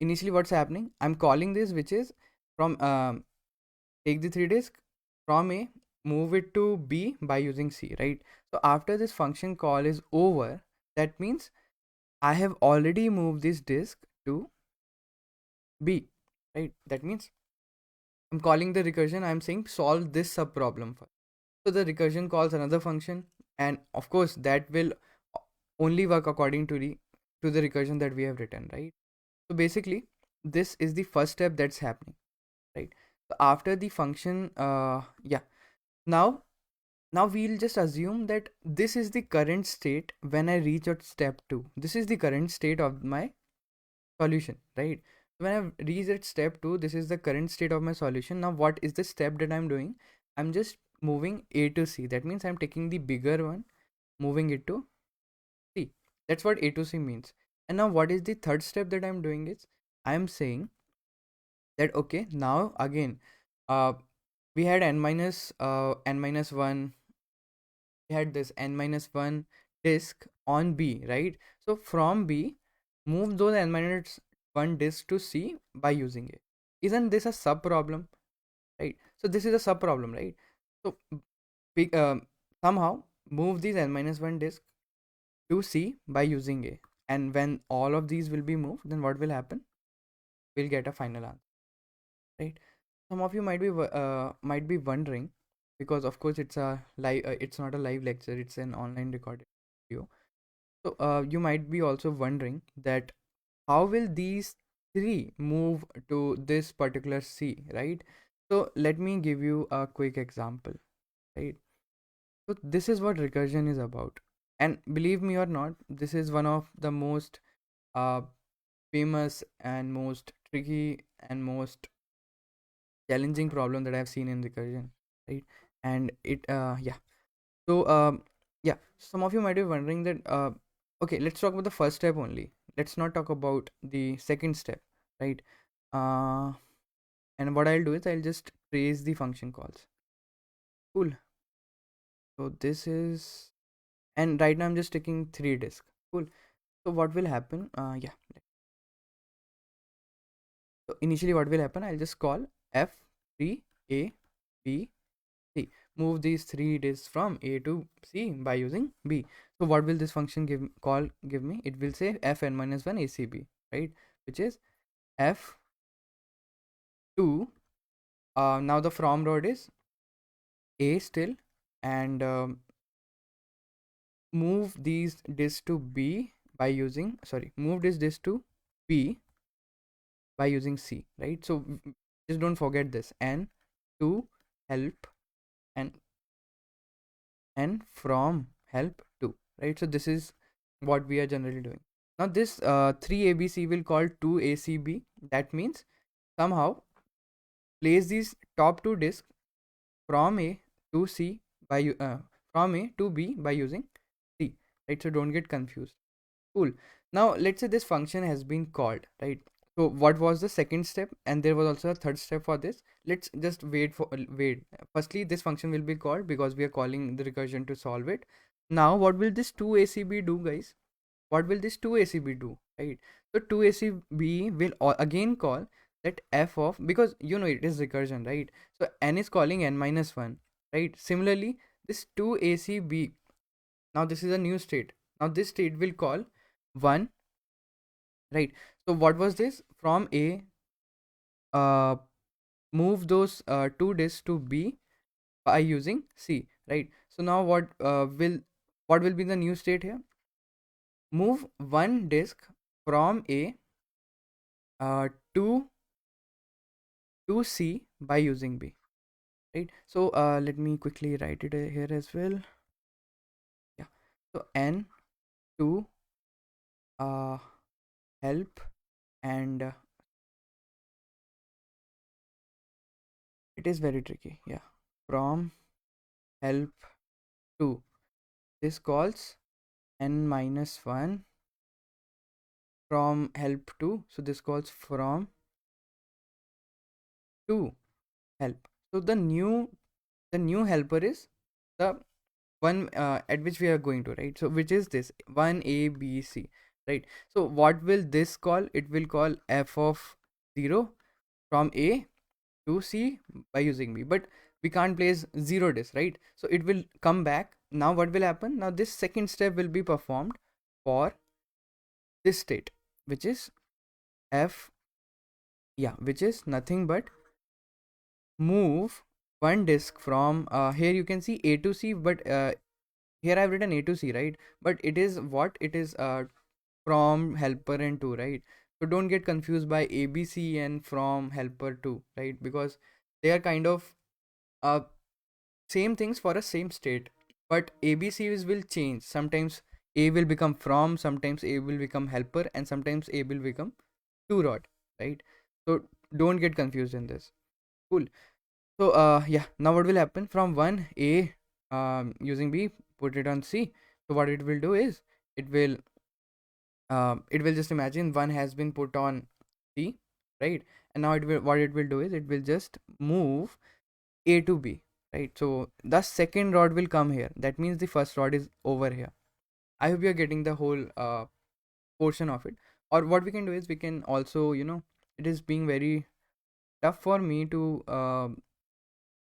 initially what's happening, I'm calling this, which is from take the three disk from A, move it to B by using C, right? So after this function call is over, that means I have already moved this disk to B, right? That means I'm calling the recursion, I'm saying solve this sub problem first. So the recursion calls another function, and of course that will only work according to the recursion that we have written, right? So basically, this is the first step that's happening, right? So after the function, yeah, now we'll just assume that this is the current state when I reach at step 2. This is the current state of my solution, right? When I reach at step 2, this is the current state of my solution. Now what is the step that I'm doing? I'm just moving A to C. That means I'm taking the bigger one, moving it to C. That's what A to C means. And now what is the third step that I'm doing is, I'm saying that okay, now again, uh we had n minus 1, we had this n minus 1 disk on B, right? So from B, move those n minus 1 disk to C by using it. Isn't this a sub problem, right? So this is a sub problem, right? So big, somehow move these n minus 1 disk to C by using A. And when all of these will be moved, then what will happen? We'll get a final answer, right? Some of you might be wondering, because of course it's a live, it's not a live lecture, it's an online recorded video. So you might be also wondering that how will these three move to this particular C, right? So let me give you a quick example, right? So this is what recursion is about, and believe me or not, this is one of the most uh, famous and most tricky and most challenging problem that I've seen in recursion, right? And it yeah, so yeah, some of you might be wondering that okay, let's talk about the first step only, let's not talk about the second step, right? uh and what I'll do is, I'll just trace the function calls. Cool. So this is, and right now I'm just taking three disk. Cool. So what will happen, yeah, so initially what will happen, I'll just call f3 a b c, move these three disks from A to C by using B. So what will this function give me? It will say fn minus 1 acb, right? Which is f2. Now the from road is A still, and move these disks to B by using, sorry, move this disk to B by using C, right? So just don't forget this, and to help, and from help to, right? So this is what we are generally doing. Now this 3abc will call 2acb. That means somehow place these top two disks from A to C by from A to B by using C, right? So don't get confused. Cool. Now let's say this function has been called, right? So what was the second step? And there was also a third step for this. Let's just wait. Firstly, this function will be called because we are calling the recursion to solve it. Now, what will this 2acb do, guys? What will this 2acb do, right? So 2acb will again call that f of, because you know it is recursion, right? So n is calling n minus 1, right? Similarly, this 2acb, now this is a new state. Now this state will call 1, right? So what was this? From a, uh move those two disks to b by using c, right? So now what will be the new state here? Move one disk from a uh, to c by using b, right? So let me quickly write it here as well. Yeah. So n to uh, help, and it is very tricky. Yeah. From help to, this calls n minus 1 from help to, so this calls from to help. So the new helper is the one at which we are going to, right? So which is this 1 a b c, right? So what will this call? It will call f of 0 from a to c by using b, but we can't place 0 disk, right? So it will come back. Now what will happen? Now this second step will be performed for this state, which is f, yeah, which is nothing but move one disk from here you can see a to c, but here I've written a to c, right? But it is what it is, from helper and to, right? So don't get confused by abc and from helper to, right? Because they are kind of uh same things for a same state, but abcs will change. Sometimes a will become from, sometimes a will become helper, and sometimes a will become to rod, right? So don't get confused in this. Cool. So yeah, now what will happen? From 1 a, using b, put it on c. So what it will do is it will just imagine 1 has been put on c, right? And now it will do is it will just move a to b, right? So the second rod will come here. That means the first rod is over here. I hope you are getting the whole portion of it. Or what we can do is we can also, it is being very tough for me to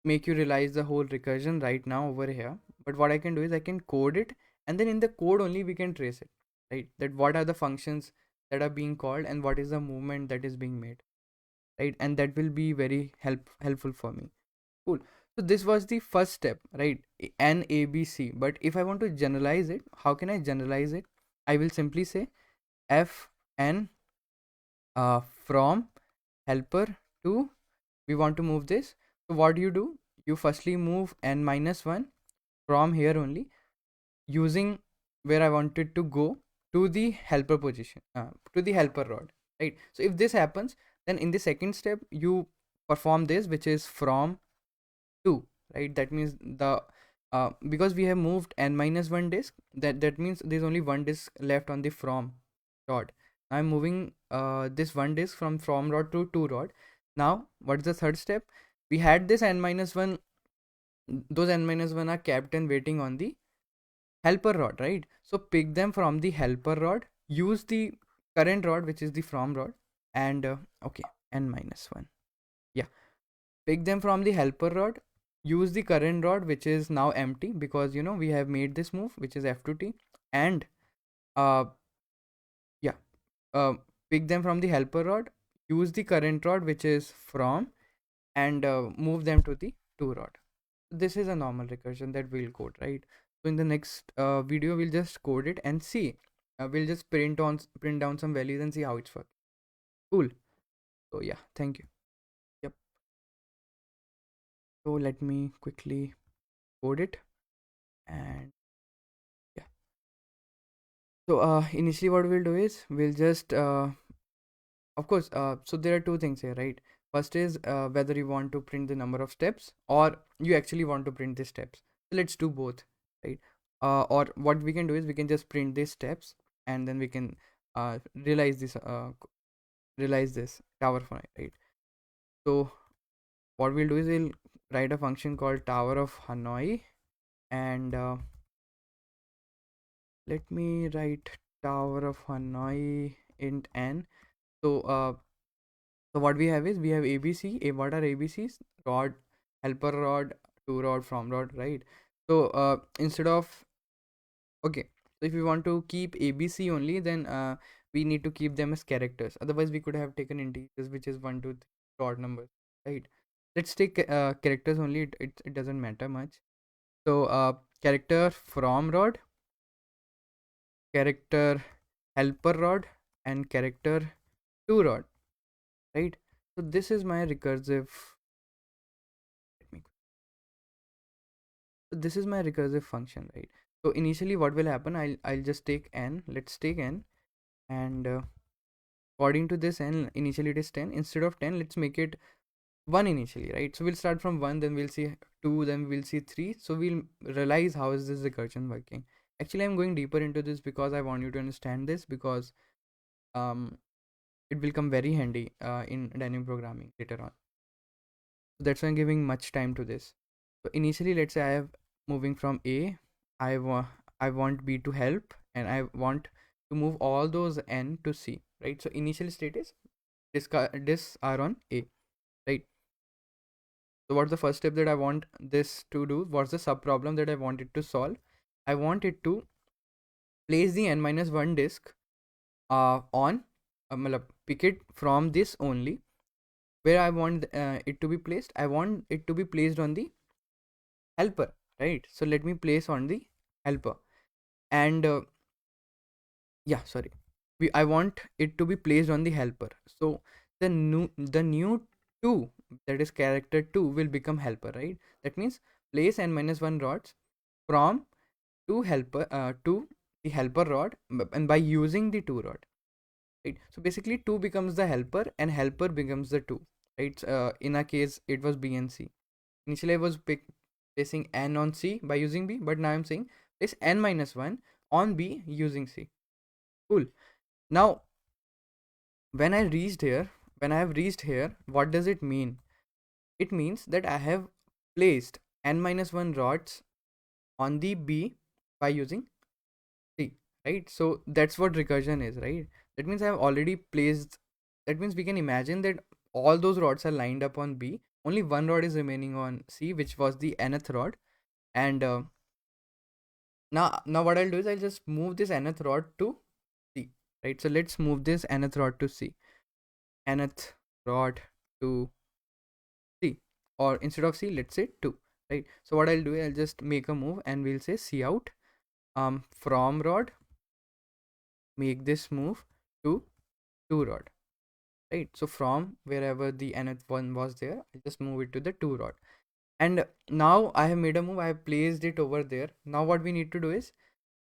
make you realize the whole recursion right now over here. But what I can do is I can code it, and then in the code only we can trace it, right? That what are the functions that are being called and what is the movement that is being made, right? And that will be very helpful for me. Cool. So this was the first step, right? N A B C. But if I want to generalize it, how can I generalize it? I will simply say f n from helper to, we want to move this. So what do? You firstly move n minus 1 from here only, using where I wanted to go, to the helper position, to the helper rod, right? So if this happens, then in the second step you perform this, which is from to, right? That means the because we have moved n minus 1 disk, that means there's only one disk left on the from rod. I'm moving this one disk from rod to rod. Now what is the third step? We had this n minus 1, those n minus 1 are kept and waiting on the helper rod, right? So pick them from the helper rod, use the current rod, which is the from rod, and okay, n minus 1, yeah, pick them from the helper rod, use the current rod, which is now empty because we have made this move, which is f to t, and uh yeah, uh, pick them from the helper rod, use the current rod, which is from, and move them to the to rod. This is a normal recursion that we'll code, right? So in the next video we'll just code it and see, we'll just print down some values and see how it's working. Cool. So yeah, thank you. Yep. So let me quickly code it, and yeah. So initially what we'll do is we'll just of course, so there are two things here, right? First is whether you want to print the number of steps or you actually want to print the steps. So let's do both, right? Or what we can do is we can just print these steps, and then we can realize this realize this tower for right. So what we'll do is we'll write a function called tower of Hanoi, and let me write tower of Hanoi int n. So so what we have is we have ABC. What are ABCs? Rod, helper rod, to rod, from rod, right? So instead of, okay, so if we want to keep ABC only, then we need to keep them as characters. Otherwise, we could have taken integers, which is 1, 2, 3 odd numbers, right? Let's take characters only. It doesn't matter much. So character from rod, character helper rod, and character to rod, right? So this is my recursive. Let me. So this is my recursive function, right? So initially, what will happen? I'll just take n. Let's take n, and according to this n, initially it is 10. Instead of 10, let's make it 1 initially, right? So we'll start from 1, then we'll see 2, then we'll see 3. So we'll realize how is this recursion working. Actually, I'm going deeper into this because I want you to understand this, because um it will come very handy in dynamic programming later on. So that's why I'm giving much time to this. So initially, let's say I have moving from A, I want B to help, and I want to move all those n to C, right? So initial state is this are on A, right? So what's the first step that I want this to do? What's the sub problem that I want it to solve? I want it to place the n minus 1 disk on pick it from this only. Where I want it to be placed? I want it to be placed on the helper, right? So let me place on the helper, and yeah, sorry, I want it to be placed on the helper. So the new 2, that is character 2, will become helper, right? That means place n minus 1 rods from to helper to the helper rod, and by using the 2 rod, right? So basically 2 becomes the helper and helper becomes the 2, right? In our case it was B and C. Initially I was placing n on C by using B, but now I'm saying place n minus 1 on B using C. Cool. Now when I reached here, when I have reached here, what does it mean? It means that I have placed n minus 1 rods on the B by using C, right? So that's what recursion is, right? That means I have already placed, that means we can imagine that all those rods are lined up on B, only one rod is remaining on C, which was the nth rod. And now what I'll do is I'll just move this nth rod to C, right? So let's move this nth rod to C, nth rod to C, or instead of C, let's say 2, right? So what I'll do is I'll just make a move and we'll say C out from rod, make this move to 2 rod, right? So from wherever the nth one was there, I'll just move it to the 2 rod. And now I have made a move, I have placed it over there. Now what we need to do is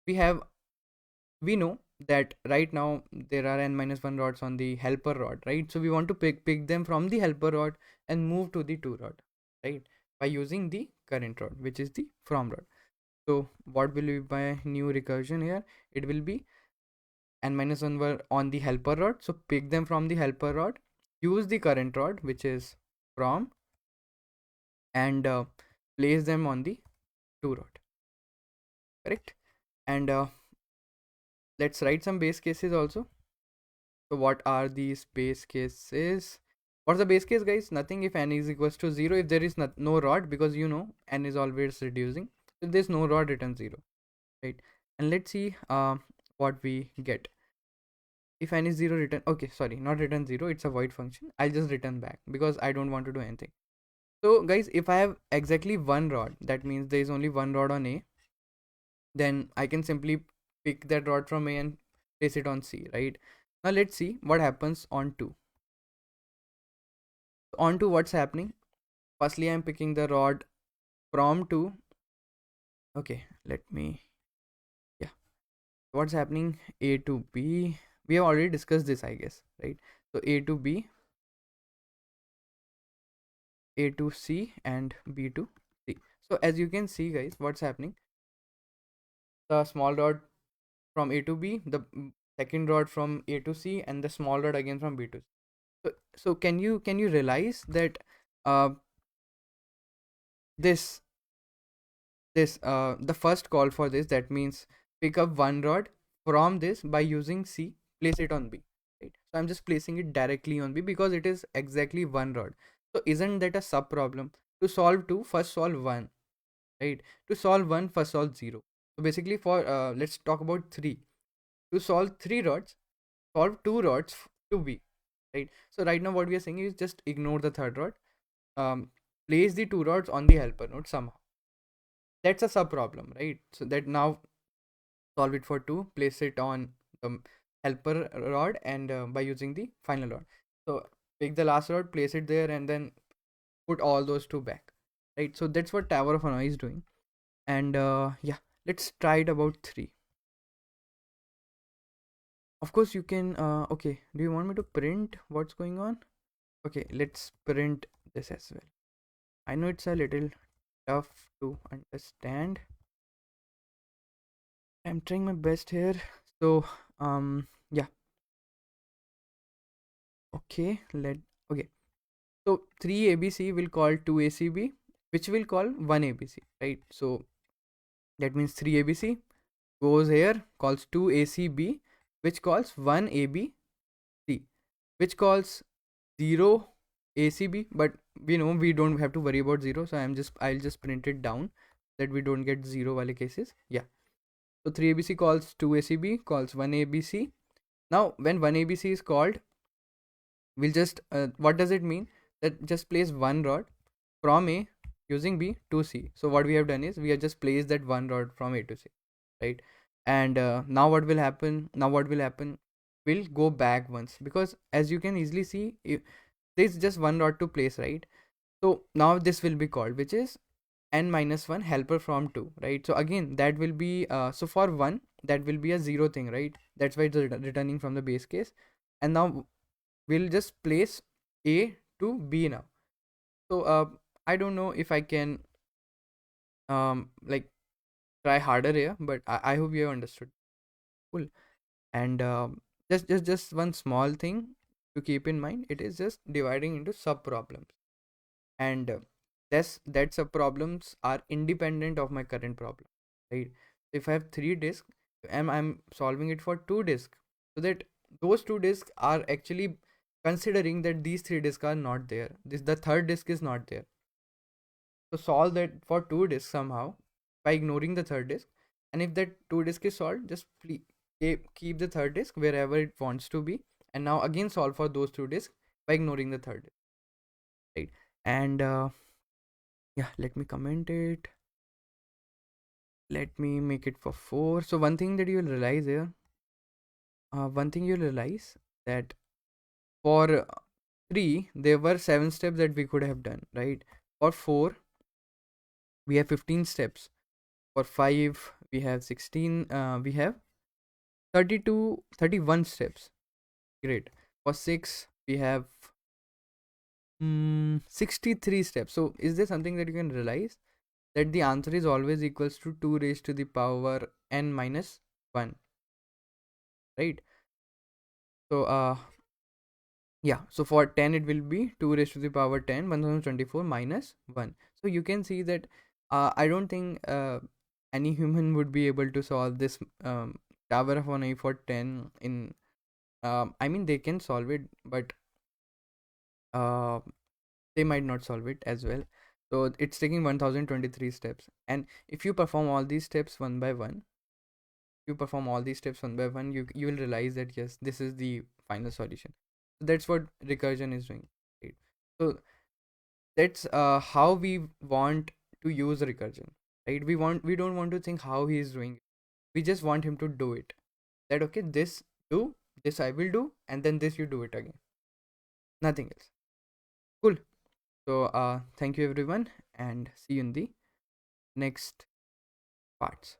we know that right now there are n minus 1 rods on the helper rod, right? So we want to pick them from the helper rod and move to the 2 rod, right? By using the current rod, which is the from rod. So what will be my new recursion here? It will be n minus 1 were on the helper rod, so pick them from the helper rod, use the current rod, which is from, and place them on the 2 rod, correct? And let's write some base cases also. So what are these base cases? What's the base case, guys? Nothing. If n is equals to 0, if there is no rod, because you know n is always reducing, if there's no rod, return 0, right? And let's see what we get. If n is 0, return, okay, sorry, not return 0, it's a void function. I'll just return back because I don't want to do anything. So guys, if I have exactly one rod, that means there is only one rod on A, then I can simply pick that rod from A and place it on C, right? Now let's see what happens on 2. On 2, what's happening? Firstly, I'm picking the rod from 2. Okay, let me, yeah. What's happening? A to B. We have already discussed this, I guess, right? So A to B, A to C, and B to C. So as you can see, guys, what's happening? The small rod from A to B, the second rod from A to C, and the small rod again from B to C. So can you realize that uh, this the first call for this, that means pick up one rod from this by using C, place it on B, right? So I'm just placing it directly on B because it is exactly one rod. So isn't that a sub problem? To solve two, first solve one, right? To solve one, first solve zero. So basically for let's talk about three. To solve three rods, solve two rods to B, right? So right now what we are saying is just ignore the third rod. Place the two rods on the helper node somehow. That's a sub problem, right? So that now solve it for two, place it on the helper rod, and by using the final rod. So pick the last rod, place it there, and then put all those two back, right? So that's what Tower of Hanoi is doing. And yeah, let's try it about three. Of course you can okay, do you want me to print what's going on? Okay, let's print this as well. I know it's a little tough to understand. I'm trying my best here. So yeah, okay, okay. So 3 ABC will call 2 ACB, which will call 1 ABC, right? So that means 3 ABC goes here, calls 2 ACB, which calls 1 ABC, which calls 0 ACB. But we know we don't have to worry about 0, so I'll just print it down that we don't get 0 wale cases. Yeah. So 3 ABC calls 2 ACB, calls 1 ABC. Now when 1 ABC is called, we'll just what does it mean? That just place one rod from A using B to C. So what we have done is we have just placed that one rod from A to C, right? And now what will happen? We'll go back once, because as you can easily see, if there's just one rod to place, right? So now this will be called, which is n minus 1 helper from 2, right? So again that will be so for 1 that will be a 0 thing, right? That's why it's returning from the base case. And now we'll just place A to B now. So I don't know if I can like try harder here, but I hope you have understood. Cool. And just one small thing to keep in mind, it is just dividing into sub problems. And that's sub problems are independent of my current problem, right? If I have three disks and I'm solving it for two disks, so that those two disks are actually considering that these three disks are not there, this the third disk is not there. So solve that for two disks somehow by ignoring the third disk. And if that two disk is solved, just please keep the third disk wherever it wants to be. And now again solve for those two disks by ignoring the third disk, right? And yeah, let me comment it. Let me make it for four. So one thing that you will realize here, one thing you'll realize that for three, there were 7 steps that we could have done, right? For four, we have 15 steps. For 5 we have 16, we have 31 steps. Great. For 6 we have 63 steps. So is there something that you can realize, that the answer is always equals to 2 raised to the power n minus 1, right? So yeah, so for 10 it will be 2 raised to the power 10 1024 minus 1. So you can see that I don't think any human would be able to solve this tower of Hanoi for 10 in I mean they can solve it, but uh, they might not solve it as well. So it's taking 1023 steps, and if you perform all these steps one by one, you will realize that yes, this is the final solution. So that's what recursion is doing, right? So that's how we want to use recursion, right? We don't want to think how he is doing it. We just want him to do it. That okay, do this I will do, and then this you do it again, nothing else. Cool. So thank you everyone, and see you in the next parts.